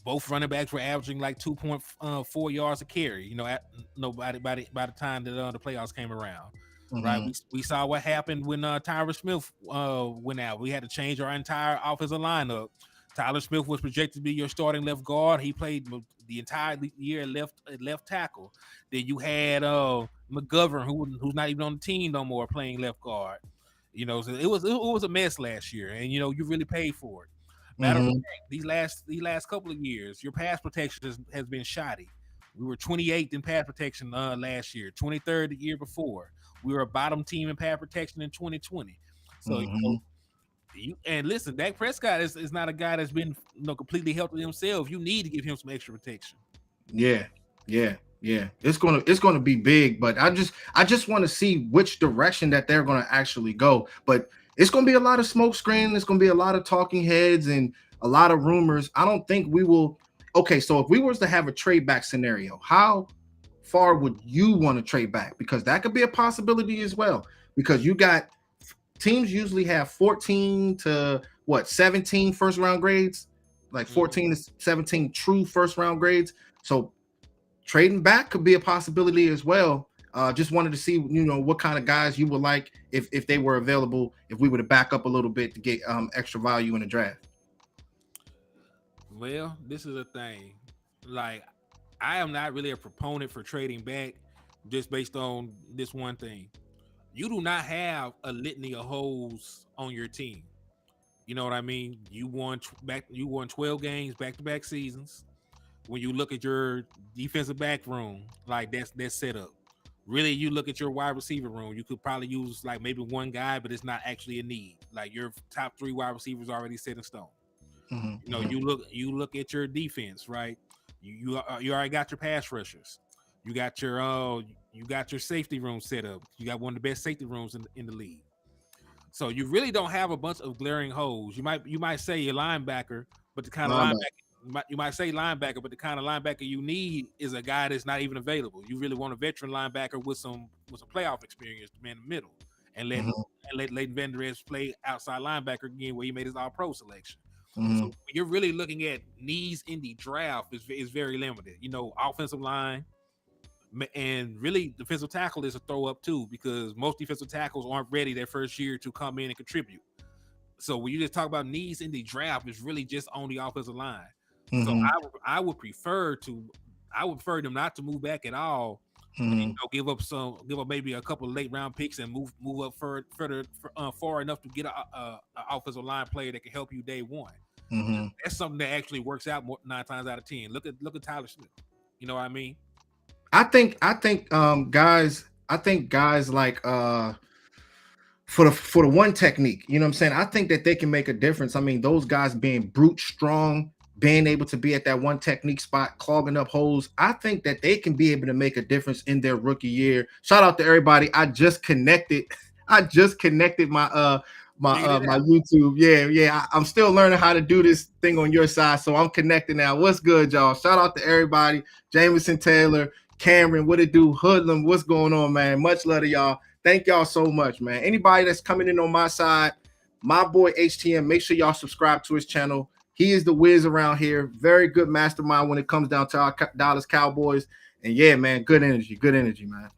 Both running backs were averaging like 2.4 yards a carry. You know, nobody by the time that the playoffs came around, right? We saw what happened when Tyler Smith went out. We had to change our entire offensive lineup. Tyler Smith was projected to be your starting left guard. He played the entire year left tackle. Then you had McGovern, who's not even on the team no more, playing left guard. You know, so it was a mess last year, and you know you really paid for it. Matter of fact, these last couple of years, your pass protection has been shoddy. We were 28th in pass protection last year, 23rd the year before. We were a bottom team in pass protection in 2020. So you know, and listen, Dak Prescott is not a guy that's been completely healthy himself. You need to give him some extra protection. Yeah. It's gonna be big, but I just want to see which direction that they're gonna actually go. But it's going to be a lot of smoke screen. It's going to be a lot of talking heads and a lot of rumors. I don't think we will. Okay, so if we was to have a trade back scenario, how far would you want to trade back? Because that could be a possibility as well. Because you got teams usually have 14 to 17 first round grades, like 14 to 17 true first round grades. So trading back could be a possibility as well. Just wanted to see, you know, what kind of guys you would like if they were available, if we were to back up a little bit to get extra value in the draft. Well, this is a thing. Like, I am not really a proponent for trading back just based on this one thing. You do not have a litany of holes on your team. You know what I mean? You won 12 games back-to-back seasons. When you look at your defensive back room, like that's set up. Really, you look at your wide receiver room, you could probably use like maybe one guy, but it's not actually a need. Like your top 3 wide receivers already set in stone. You know, you look at your defense, right? You already got your pass rushers. You got your safety room set up. You got one of the best safety rooms in the league. So you really don't have a bunch of glaring holes. You might say your linebacker, but the kind of linebacker you might say linebacker, but the kind of linebacker you need is a guy that's not even available. You really want a veteran linebacker with some playoff experience to man in the middle, and let Leighton Vander Esch play outside linebacker again, where he made his All-Pro selection. So you're really looking at needs in the draft is very limited. You know, offensive line and really defensive tackle is a throw up too, because most defensive tackles aren't ready their first year to come in and contribute. So when you just talk about needs in the draft, it's really just on the offensive line. So I would prefer them not to move back at all. And, you know, give up maybe a couple of late round picks and move up further far enough to get a offensive line player that can help you day one. That's something that actually works out 9 times out of 10. Look at Tyler Smith. You know what I mean? I think guys like for the one technique, you know what I'm saying? I think that they can make a difference. I mean, those guys being brute strong, being able to be at that one technique spot, clogging up holes. I think that they can be able to make a difference in their rookie year. Shout out to everybody. I just connected my my YouTube. Yeah. I'm still learning how to do this thing on your side, so I'm connected now. What's good, y'all? Shout out to everybody. Jameson Taylor, Cameron, what it do? Hoodlum, what's going on, man? Much love to y'all. Thank y'all so much, man. Anybody that's coming in on my side, my boy HTM, make sure y'all subscribe to his channel. He is the whiz around here. Very good mastermind when it comes down to our Dallas Cowboys. And yeah, man, good energy, man.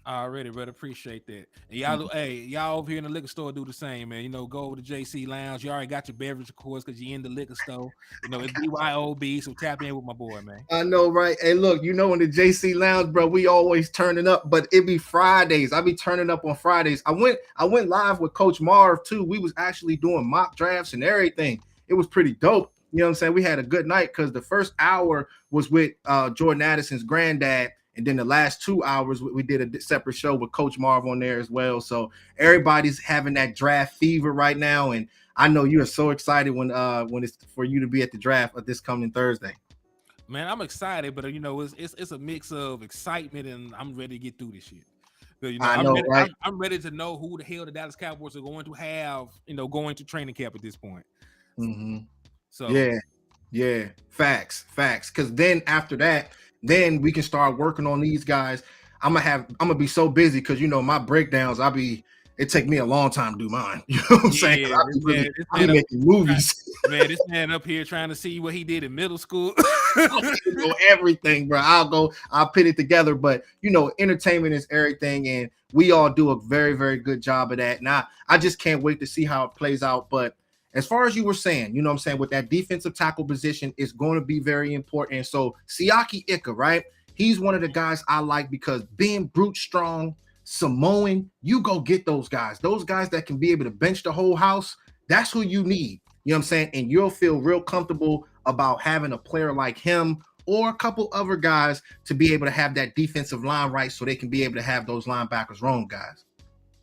Already, brother. Appreciate that. And y'all, y'all over here in the liquor store do the same, man. You know, go over to JC Lounge. You already got your beverage, of course, because you're in the liquor store. You know, it's BYOB, so tap in with my boy, man. I know, right? Hey, look, you know, in the JC Lounge, bro, we always turning up, but it be Fridays. I be turning up on Fridays. I went live with Coach Marv too. We was actually doing mock drafts and everything. It was pretty dope. You know what I'm saying? We had a good night because the first hour was with Jordan Addison's granddad. And then the last 2 hours, we did a separate show with Coach Marv on there as well. So everybody's having that draft fever right now. And I know you are so excited when it's for you to be at the draft this coming Thursday. Man, I'm excited, but you know, it's a mix of excitement and I'm ready to get through this shit. You know, right? I'm ready to know who the hell the Dallas Cowboys are going to have, you know, going to training camp at this point. So yeah, facts. Because then after that, then we can start working on these guys. I'm gonna be so busy because you know my breakdowns. it take me a long time to do mine. You know what I'm saying? 'Cause I be making movies. Man, this man up here trying to see what he did in middle school. Everything, bro. I'll put it together. But entertainment is everything, and we all do a very, very good job of that. And I just can't wait to see how it plays out. But as far as you were saying, you know what I'm saying, with that defensive tackle position, it's going to be very important. So Siaki Ika, right? He's one of the guys I like because being brute strong, Samoan, you go get those guys that can be able to bench the whole house. That's who you need. You know what I'm saying? And you'll feel real comfortable about having a player like him or a couple other guys to be able to have that defensive line right so they can be able to have those linebackers wrong guys.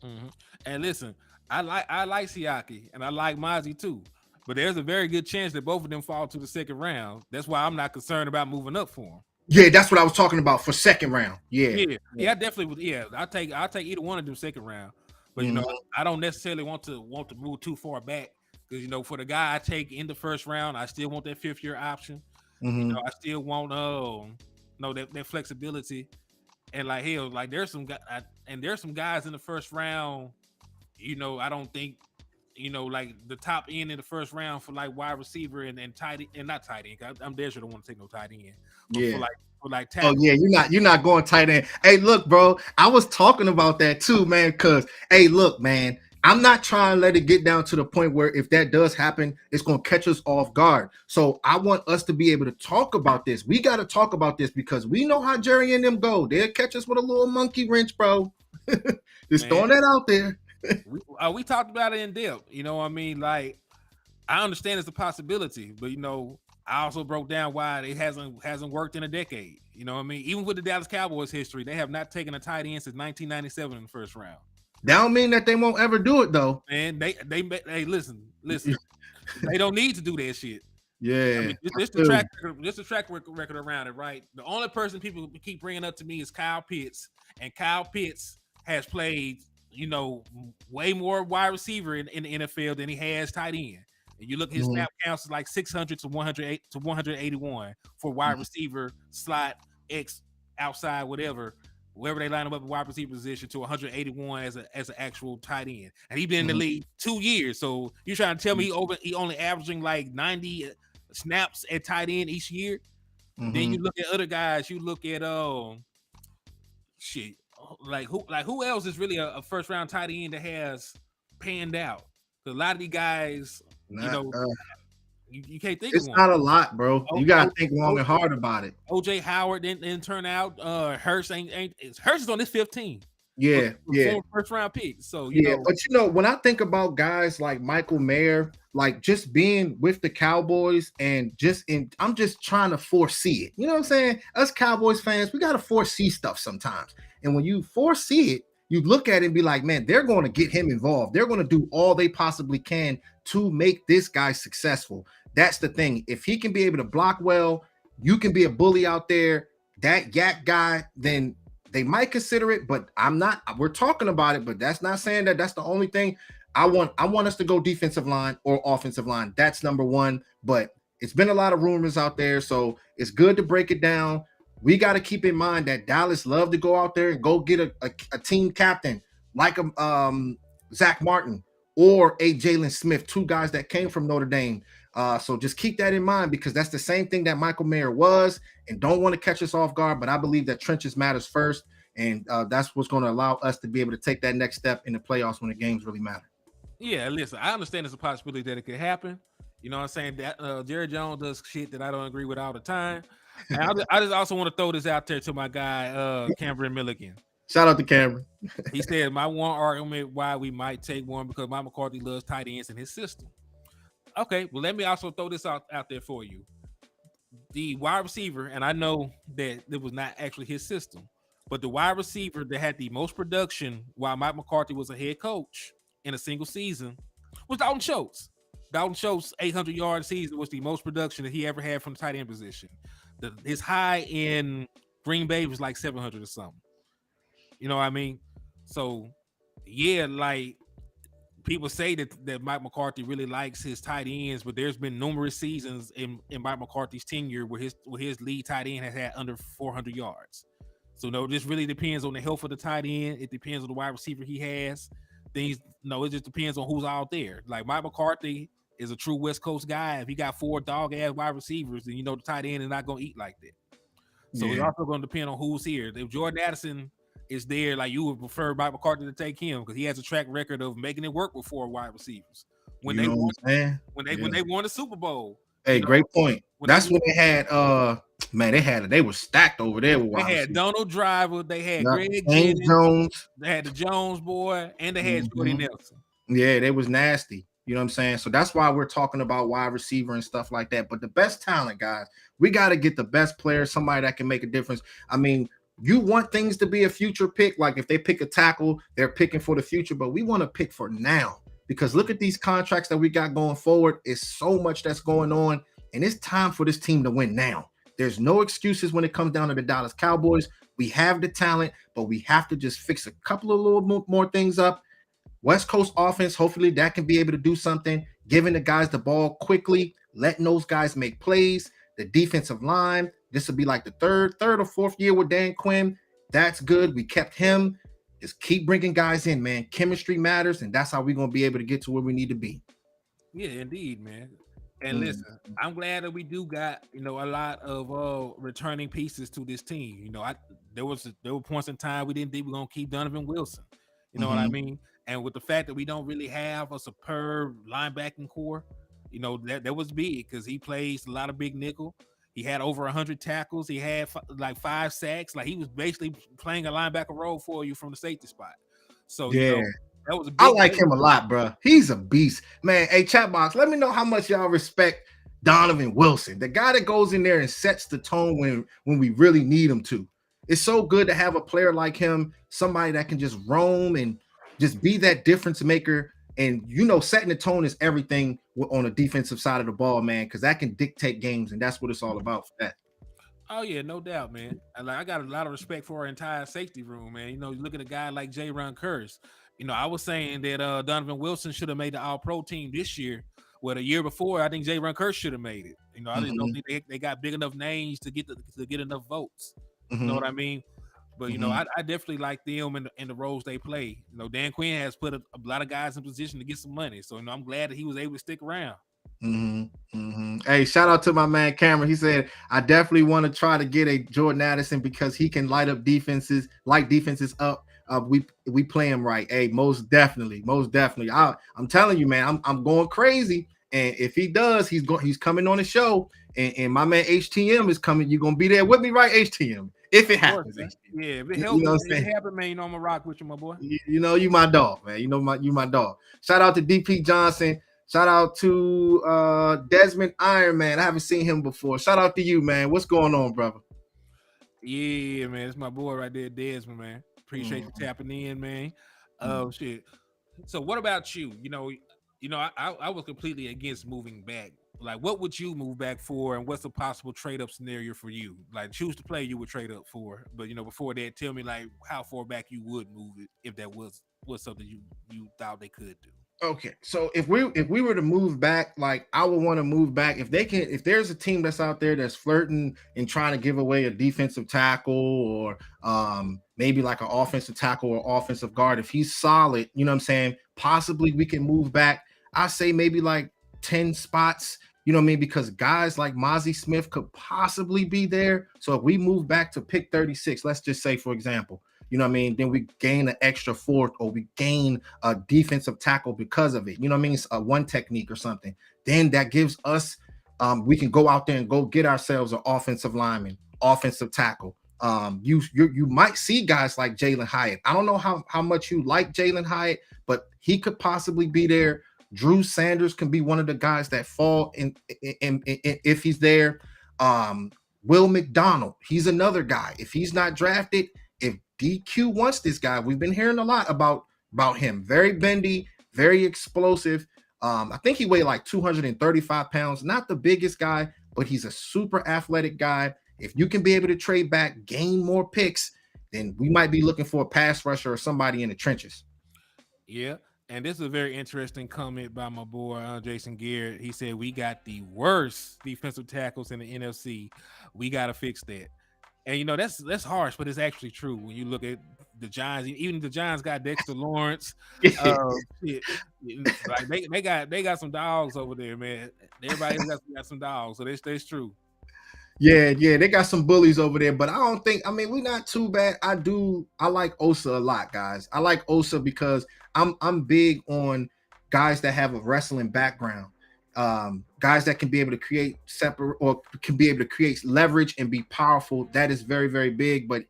Mm-hmm. And listen, I like Siaki and I like Mozzie too, but there's a very good chance that both of them fall to the second round. That's why I'm not concerned about moving up for them. Yeah, that's what I was talking about for second round. Yeah, I definitely would. Yeah, I'll take either one of them second round, but I don't necessarily want to move too far back because for the guy I take in the first round, I still want that 5th year option. I still want that flexibility, and like hell, like there's some guys in the first round. I don't think like the top end in the first round for like wide receiver and tight and not tight end. I'm there sure don't want to take no tight end. Yeah. For like tackle. Oh yeah, you're not going tight end. Hey, look, bro, I was talking about that too, man. Because hey, look, man, I'm not trying to let it get down to the point where if that does happen, it's going to catch us off guard. So I want us to be able to talk about this. We got to talk about this because we know how Jerry and them go. They'll catch us with a little monkey wrench, bro. Just throwing that out there. We talked about it in depth. I mean, like I understand it's a possibility, but I also broke down why it hasn't worked in a decade. You know what I mean? Even with the Dallas Cowboys history, they have not taken a tight end since 1997 in the first round. That don't mean that they won't ever do it though. And they listen. They don't need to do that shit. Yeah, I mean, just the track record around it, right? The only person people keep bringing up to me is Kyle Pitts, and Kyle Pitts has played way more wide receiver in the NFL than he has tight end. And you look at his snap counts is like 600 to 108 to 181 for wide receiver, slot, X, outside, wherever they line him up in wide receiver position to 181 as an actual tight end. And he's been in the league 2 years. So you're trying to tell me he only averaging like 90 snaps at tight end each year? Then you look at other guys, you look at who else is really a first round tight end that has panned out? A lot of these guys, you can't think of one. It's not a lot, bro. You gotta think long and hard about it. OJ Howard didn't turn out. Hurst Hurst is on this 15. Yeah. First round pick. So but when I think about guys like Michael Mayer, like just being with the Cowboys and I'm just trying to foresee it. You know what I'm saying? Us Cowboys fans, we gotta foresee stuff sometimes. And when you foresee it, you look at it and be like, man, they're going to get him involved. They're going to do all they possibly can to make this guy successful. That's the thing. If he can be able to block well, you can be a bully out there, that yak guy, then they might consider it, but we're talking about it, but that's not saying that that's the only thing. I want us to go defensive line or offensive line. That's number one, but it's been a lot of rumors out there, so it's good to break it down. We got to keep in mind that Dallas love to go out there and go get a team captain like Zach Martin or a Jalen Smith, two guys that came from Notre Dame. So just keep that in mind because that's the same thing that Michael Mayer was, and don't want to catch us off guard. But I believe that trenches matters first, and that's what's going to allow us to be able to take that next step in the playoffs when the games really matter. Yeah, listen, I understand there's a possibility that it could happen. You know what I'm saying? That Jerry Jones does shit that I don't agree with all the time. And I just also want to throw this out there to my guy, Cameron Milligan. Shout out to Cameron. He said, my one argument why we might take one because Mike McCarthy loves tight ends in his system. Okay, well, let me also throw this out there for you. The wide receiver, and I know that it was not actually his system, but the wide receiver that had the most production while Mike McCarthy was a head coach in a single season was Dalton Schultz. Dalton Schultz, 800-yard season was the most production that he ever had from the tight end position. His high in Green Bay was like 700 or something. You know what I mean? So, yeah, like people say that Mike McCarthy really likes his tight ends, but there's been numerous seasons in Mike McCarthy's tenure where his lead tight end has had under 400 yards. So, no, this really depends on the health of the tight end. It depends on the wide receiver he has. things. No, it just depends on who's out there. Like Mike McCarthy is a true West Coast guy. If he got 4 dog ass wide receivers, then the tight end is not gonna eat like that. So it's also gonna depend on who's here. If Jordan Addison is there, like you would prefer Mike McCarthy to take him because he has a track record of making it work with 4 wide receivers. When You they know what won, I'm saying? when they won the Super Bowl. Hey, great point. That's they when they had man, they were stacked over there with They wide had receivers. Donald Driver, they had Greg James Jennings, Jones. they had the Jones boy, and they had Jordy Nelson. Yeah, they was nasty. You know what I'm saying? So that's why we're talking about wide receiver and stuff like that. But the best talent, guys, we got to get the best player, somebody that can make a difference. I mean, you want things to be a future pick. Like if they pick a tackle, they're picking for the future, but we want to pick for now because look at these contracts that we got going forward. It's so much that's going on, and it's time for this team to win now. There's no excuses when it comes down to the Dallas Cowboys. We have the talent, but we have to just fix a couple of little more things up. West Coast offense, hopefully that can be able to do something, giving the guys the ball quickly, letting those guys make plays. The defensive line, this will be like the third or fourth year with Dan Quinn. That's good. We kept him. Just keep bringing guys in, man. Chemistry matters, and that's how we're going to be able to get to where we need to be. Yeah, indeed, man. And listen, I'm glad that we do got a lot of returning pieces to this team. There were points in time we didn't think we were gonna keep Donovan Wilson. You know what I mean? And with the fact that we don't really have a superb linebacking core, that was big because he plays a lot of big nickel. He had over 100 tackles. He had like 5 sacks. Like he was basically playing a linebacker role for you from the safety spot. So that was a big I like him a lot, bro. He's a beast, man. Hey, chat box, let me know how much y'all respect Donovan Wilson, the guy that goes in there and sets the tone when we really need him to. It's so good to have a player like him, somebody that can just roam and just be that difference maker. And setting the tone is everything on the defensive side of the ball, man, because that can dictate games, and that's what it's all about for that. Oh yeah, no doubt, man. I got a lot of respect for our entire safety room, man. You look at a guy like J-Ron Curse. I was saying that Donovan Wilson should have made the All-Pro team this year. Well, the year before, I think J-Ron Curse should have made it. I just don't think they got big enough names to get enough votes. You know what I mean? But I definitely like them in the roles they play. Dan Quinn has put a lot of guys in position to get some money, so I'm glad that he was able to stick around. Hey, shout out to my man Cameron. He said, I definitely want to try to get a Jordan Addison because he can light up defenses up. We play him right. Hey, most definitely. I'm telling you, man, I'm going crazy. And if he does, he's coming on the show. And my man HTM is coming. You're gonna be there with me, right? HTM. If it happens. Yeah, if it helps, if it happens, man, I'm gonna rock with you, my boy. You my dog, man. You my dog. Shout out to DP Johnson. Shout out to Desmond Iron Man. I haven't seen him before. Shout out to you, man. What's going on, brother? Yeah, man. It's my boy right there, Desmond, man. Appreciate you tapping in, man. Oh shit. So what about you? I was completely against moving back. Like, what would you move back for, and what's a possible trade-up scenario for you? Like, choose the player you would trade up for. But before that, tell me like how far back you would move it if that was something you thought they could do. Okay, so if we were to move back, like I would want to move back if there's a team that's out there that's flirting and trying to give away a defensive tackle or maybe like an offensive tackle or offensive guard. If he's solid, you know what I'm saying, possibly we can move back. I say maybe like 10 spots. You know what I mean? Because guys like Mozzie Smith could possibly be there. So if we move back to pick 36, let's just say, for example, you know what I mean? Then we gain an extra fourth or we gain a defensive tackle because of it. You know what I mean? It's a one technique or something. Then that gives us, we can go out there and go get ourselves an offensive lineman, offensive tackle. You might see guys like Jalen Hyatt. I don't know how much you like Jalen Hyatt, but he could possibly be there. Drew Sanders can be one of the guys that fall in if he's there. Will McDonald, he's another guy. If he's not drafted, if DQ wants this guy, we've been hearing a lot about him. Very bendy, very explosive. I think he weighed like 235 pounds. Not the biggest guy, but he's a super athletic guy. If you can be able to trade back, gain more picks, then we might be looking for a pass rusher or somebody in the trenches. Yeah. And this is a very interesting comment by my boy Jason Garrett. He said, we got the worst defensive tackles in the NFC. We got to fix that. And that's harsh, but it's actually true when you look at the Giants. Even the Giants got Dexter Lawrence. Shit. Like they got some dogs over there, man. Everybody got some dogs, so that's true. Yeah, they got some bullies over there, but I don't think. I mean, we're not too bad. I like Osa a lot, guys. I like Osa because I'm big on guys that have a wrestling background. Guys that can be able to create separate or can be able to create leverage and be powerful. That is very, very big. But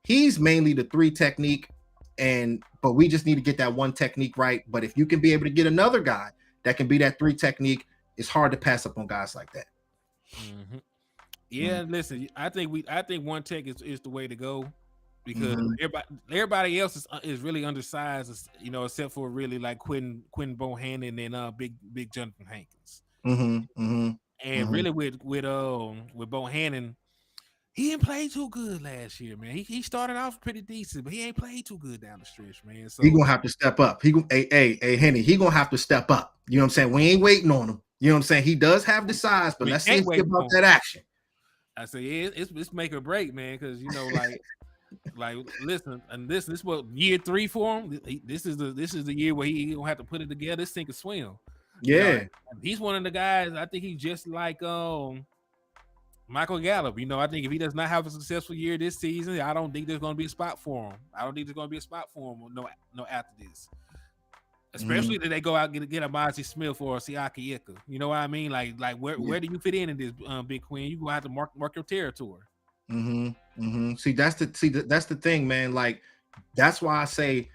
he's mainly the 3 technique, but we just need to get that 1 technique right. But if you can be able to get another guy that can be that 3 technique, it's hard to pass up on guys like that. Mm-hmm. Yeah, listen, I think 1 tech is the way to go because everybody else is really undersized, except for really like Quinn Bohannon and big Jonathan Hankins. And really with Bohannon, he didn't play too good last year, man. He started off pretty decent, but he ain't played too good down the stretch, man. So he gonna have to step up. Hey, Henny, he gonna have to step up. You know what I'm saying? We ain't waiting on him. You know what I'm saying? He does have the size, but let's see if he get about that action. I say it's make or break, man, because like listen, this is what year 3 for him. This is the year where he gonna have to put it together. This thing can swim. Yeah, he's one of the guys. I think he's just like Michael Gallup. I think if he does not have a successful year this season, I don't think there's gonna be a spot for him. No after this. Especially that they go out and get a Mozzie Smith or a Siaki Ika. You know what I mean? Like where do you fit in this, Big Queen? You gonna have to mark your territory. See, that's the thing, man. Like that's why I say,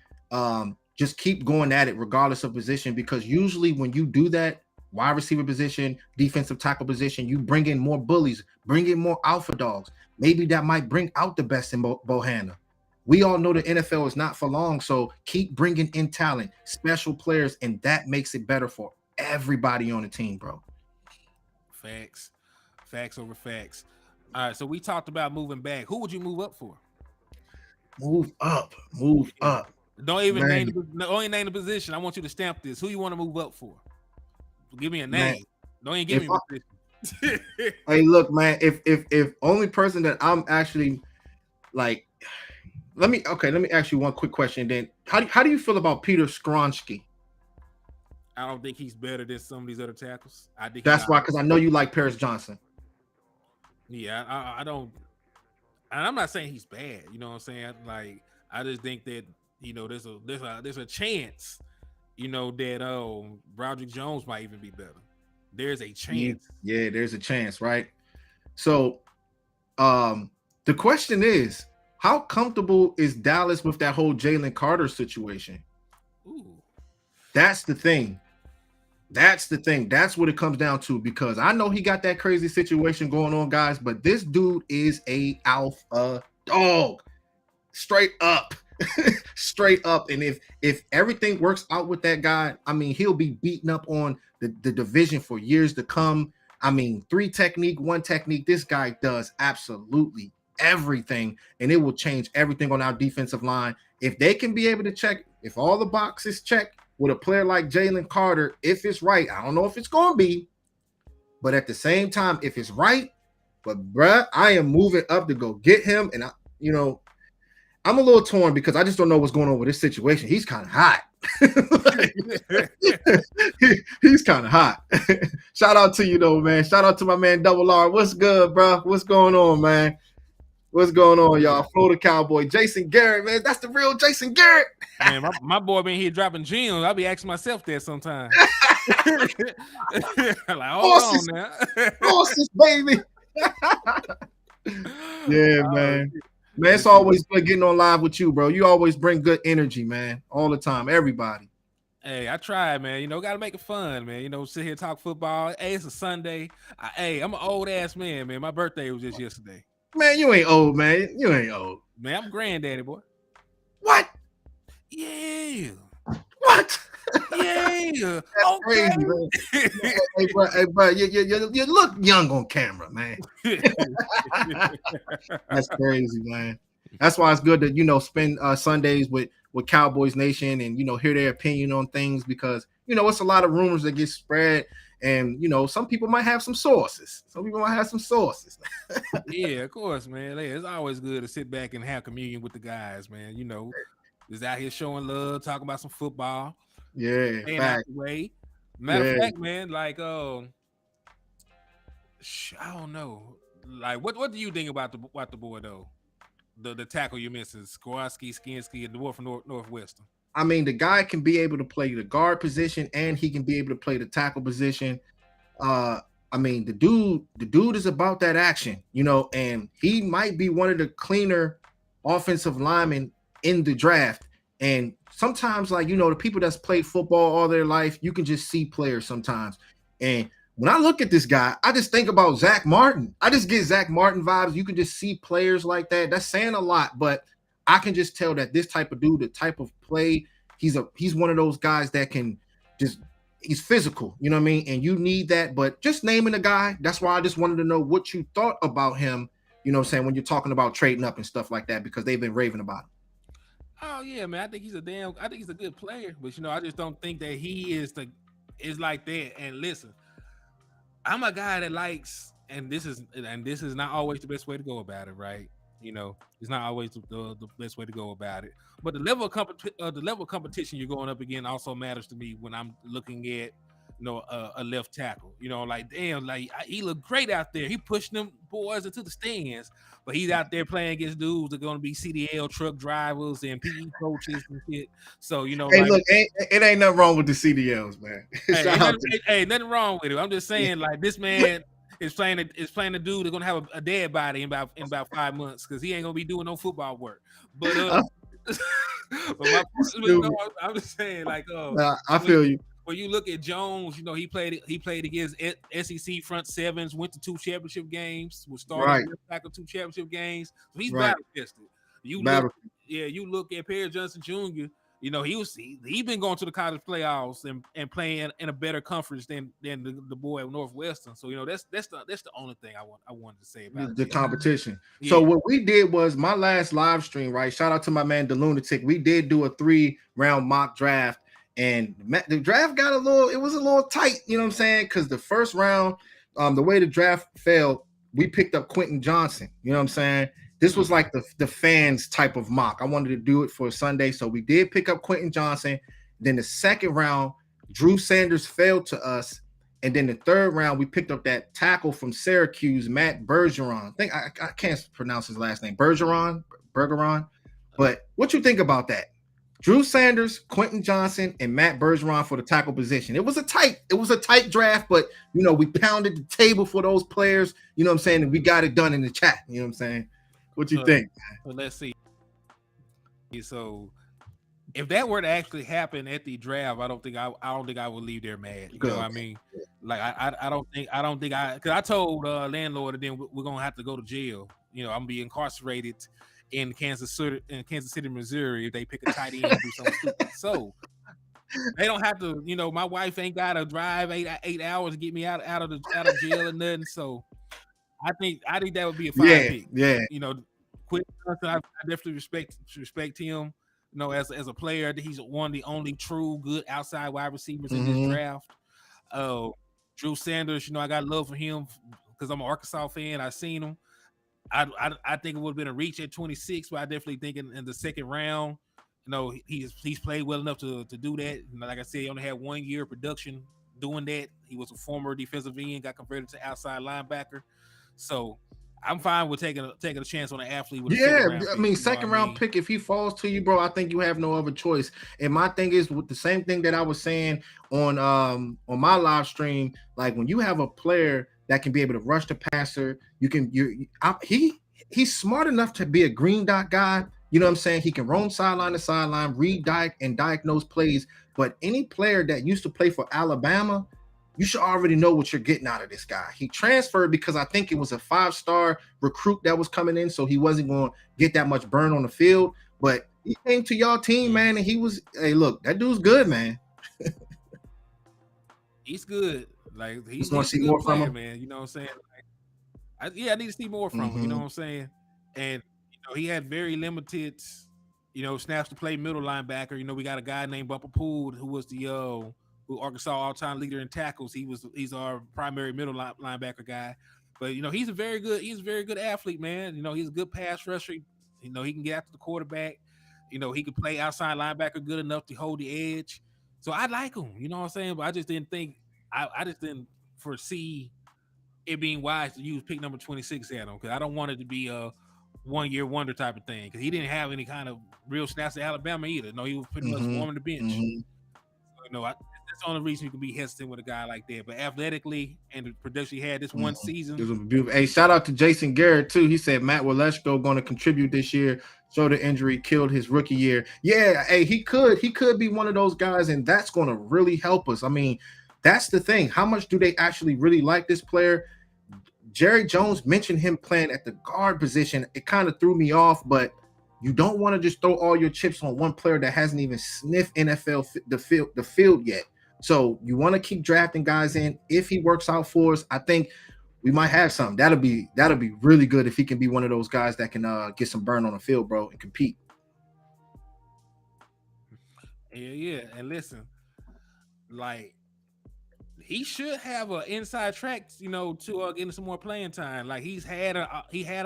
just keep going at it regardless of position, because usually when you do that, wide receiver position, defensive tackle position, you bring in more bullies, bring in more alpha dogs. Maybe that might bring out the best in Bohanna. We all know the NFL is not for long, so keep bringing in talent, special players, and that makes it better for everybody on the team, bro. Facts over facts. All right, so we talked about moving back. Who would you move up for? Move up. Don't even name the position. I want you to stamp this. Who you want to move up for? Give me a name. Man, don't even give me a position. Hey, look, man. If only person that I'm actually like. Let me ask you one quick question. Then, how do you feel about Peter Skronsky? I don't think he's better than some of these other tackles. I think that's why, because I know you like Paris Johnson. Yeah, I don't, and I'm not saying he's bad. You know what I'm saying? Like, I just think that there's a chance, that Broderick Jones might even be better. There's a chance. Yeah, there's a chance, right? So, the question is, how comfortable is Dallas with that whole Jalen Carter situation? Ooh. That's the thing. That's what it comes down to, because I know he got that crazy situation going on, guys, but this dude is a alpha dog. Straight up. And if everything works out with that guy, I mean, he'll be beating up on the division for years to come. I mean, 3 technique, 1 technique. This guy does absolutely everything, and it will change everything on our defensive line. If they can be able to check, if all the boxes check with a player like Jalen Carter, if it's right, I don't know if it's going to be, but at the same time, if it's right, but bruh, I am moving up to go get him. And I'm a little torn because I just don't know what's going on with this situation. He's kind of hot. He's kind of hot. Shout out to you though, man. Shout out to my man Double R. What's good, bro? What's going on, man? What's going on, y'all? Florida Cowboy, Jason Garrett, man. That's the real Jason Garrett. Man, my boy been here dropping gems. I'll be asking myself that sometimes. Like, hold on now. Horses, baby. Yeah, man. Man, it's always good getting on live with you, bro. You always bring good energy, man. All the time, everybody. Hey, I try, man. Got to make it fun, man. Sit here, talk football. Hey, it's a Sunday. I'm an old ass man, man. My birthday was just yesterday. Man, you ain't old, man. You ain't old. Man, I'm granddaddy, boy. What? Yeah. What? Yeah. That's crazy, man. Hey, bro, you look young on camera, man. That's crazy, man. That's why it's good to, spend Sundays with Cowboys Nation and, hear their opinion on things, because, it's a lot of rumors that get spread. And some people might have some sources. Yeah, of course, man. Hey, it's always good to sit back and have communion with the guys, man. Just out here showing love, talking about some football, Yeah, staying out fact. the way. Matter of Yeah. fact, man, like I don't know. Like, what do you think about the boy though? The tackle you missing, Skorsky, Skinsky, and the boy from Northwestern. I mean, the guy can be able to play the guard position and he can be able to play the tackle position. I mean, the dude is about that action, and he might be one of the cleaner offensive linemen in the draft. And sometimes, like, the people that's played football all their life, you can just see players sometimes. And when I look at this guy, I just think about Zach Martin. I just get Zach Martin vibes. You can just see players like that. That's saying a lot, but I can just tell that this type of dude, the type of play, he's one of those guys that can just, he's physical, you know what I mean? And you need that, but just naming a guy, that's why I just wanted to know what you thought about him, when you're talking about trading up and stuff like that, because they've been raving about him. Oh yeah, man. I think he's a good player, but I just don't think that he is like that. And listen, I'm a guy that likes, and this is not always the best way to go about it, right? It's not always the best way to go about it. But the level of competition you're going up against also matters to me when I'm looking at a left tackle. Like, damn, like he looked great out there. He pushing them boys into the stands, but he's out there playing against dudes that are going to be CDL truck drivers and PE coaches and shit. So Hey, like, look, it ain't nothing wrong with the CDLs, man. Hey, nothing wrong with it. I'm just saying, like, this man is playing a dude that's gonna have a dead body in about 5 months because he ain't gonna be doing no football work. But I'm just saying, like, I feel you. When you look at Jones, he played against SEC front sevens, went to 2 championship games, was starting left tackle 2 championship games. So he's battle tested. You look at Perry Johnson Jr. He been going to the college playoffs and playing in a better conference than the boy at Northwestern. So that's the only thing I wanted to say about the competition. Yeah. So what we did was my last live stream, right? Shout out to my man the Lunatic. We did do a 3-round mock draft, and the draft got it was a little tight, you know what I'm saying? Because the first round, the way the draft fell, we picked up Quentin Johnson, you know what I'm saying? This was like the fans type of mock. I wanted to do it for Sunday, so we did pick up Quentin Johnson. Then the second round, Drew Sanders fell to us, and then the third round, we picked up that tackle from Syracuse, Matt Bergeron. I think I can't pronounce his last name, Bergeron. But what you think about that? Drew Sanders, Quentin Johnson, and Matt Bergeron for the tackle position. It was a tight draft, but we pounded the table for those players. You know what I'm saying? And we got it done in the chat. You know what I'm saying? What you think? Well, let's see. So, if that were to actually happen at the draft, I don't think I would leave there mad. You know what I mean? Like I don't think because I told landlord that then we're gonna have to go to jail. I'm gonna be incarcerated in Kansas City, Missouri if they pick a tight end and do something stupid. So they don't have to. My wife ain't got to drive 8 hours to get me out of jail or nothing. So. I think that would be a fine pick. Yeah. Quentin Johnson, I definitely respect him. As a player, he's one of the only true good outside wide receivers in this draft. Drew Sanders, I got love for him because I'm an Arkansas fan. I seen him. I think it would have been a reach at 26, but I definitely think in the second round, he's played well enough to do that. Like I said, he only had 1 year of production doing that. He was a former defensive end, got converted to outside linebacker. So I'm fine with taking a chance on an athlete with a second round pick. I mean, second round pick, if he falls to you, bro, I think you have no other choice. And my thing is with the same thing that I was saying on my live stream, like when you have a player that can be able to rush the passer, he's smart enough to be a green dot guy. You know what I'm saying? He can roam sideline to sideline, read and diagnose plays. But any player that used to play for Alabama, you should already know what you're getting out of this guy. He transferred because I think it was a 5-star recruit that was coming in, so he wasn't going to get that much burn on the field. But he came to y'all team, man, and hey, look, that dude's good, man. He's good. Like he's want to see more from him, man. You know what I'm saying? I need to see more from him. You know what I'm saying? And he had very limited, snaps to play middle linebacker. We got a guy named Bumper Poole who was the who Arkansas all-time leader in tackles. He's our primary middle linebacker guy. But he's a very good athlete, man. He's a good pass rusher. He can get after the quarterback. He can play outside linebacker good enough to hold the edge. So I like him. You know what I'm saying? But I just didn't think I just didn't foresee it being wise to use pick number 26 at him, because I don't want it to be a 1-year wonder type of thing, because he didn't have any kind of real snaps at Alabama either. No, he was pretty much warming the bench. So, that's the only reason you can be hesitant with a guy like that. But athletically and the production he had this one season. Hey, shout out to Jason Garrett too. He said Matt Waleschko going to contribute this year. Shoulder injury killed his rookie year. Yeah, hey, he could be one of those guys, and that's going to really help us. I mean, that's the thing. How much do they actually really like this player? Jerry Jones mentioned him playing at the guard position. It kind of threw me off, but you don't want to just throw all your chips on one player that hasn't even sniffed NFL the field yet. So you want to keep drafting guys in. If he works out for us, I think we might have something. That'll be really good if he can be one of those guys that can get some burn on the field, bro, and compete. Yeah. And listen, like, he should have an inside track, to get some more playing time. Like, he had an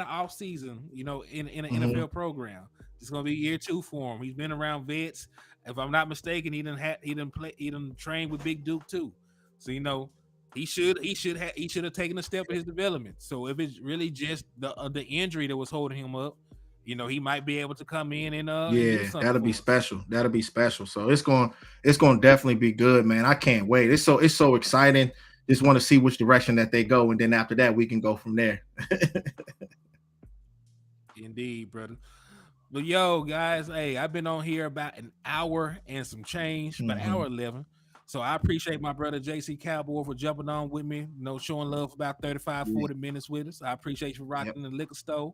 off season, in an NFL program. It's gonna be year 2 for him. He's been around vets. If I'm not mistaken, he didn't train with Big Duke too. So he should have taken a step in his development. So if it's really just the injury that was holding him up, he might be able to come in and that'll be special. That'll be special. So it's going to definitely be good, man. I can't wait. It's so exciting. Just want to see which direction that they go, and then after that we can go from there. Indeed, brother. But yo, guys, hey, I've been on here about an hour and some change, about an hour 11. So I appreciate my brother JC Cowboy for jumping on with me, showing love for about 35, 40 minutes with us. I appreciate you rocking the liquor store.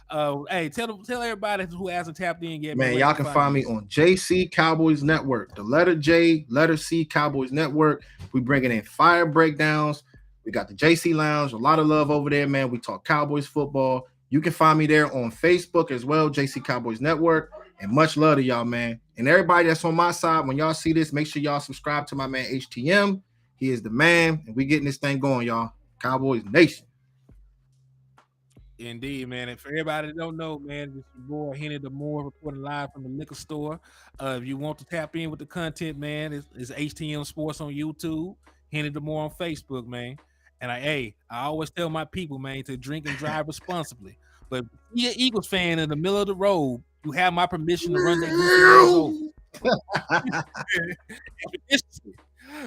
Hey, tell everybody who hasn't tapped in yet. Man, y'all can find me on JC Cowboys Network. The letter J, letter C, Cowboys Network. We bringing in fire breakdowns. We got the JC Lounge. A lot of love over there, man. We talk Cowboys football. You can find me there on Facebook as well, JC Cowboys Network. And much love to y'all, man. And everybody that's on my side, when y'all see this, make sure y'all subscribe to my man HTM. He is the man, and we getting this thing going, y'all. Cowboys Nation. Indeed, man. And for everybody that don't know, man, this is your boy Hennythemoor reporting live from the liquor store. If you want to tap in with the content, man, it's HTM Sports on YouTube, Hennythemoor on Facebook, man. And I always tell my people, man, to drink and drive responsibly. But be an Eagles fan in the middle of the road, you have my permission to run that goofy.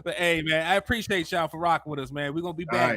But hey, man, I appreciate y'all for rocking with us, man. We're gonna be back.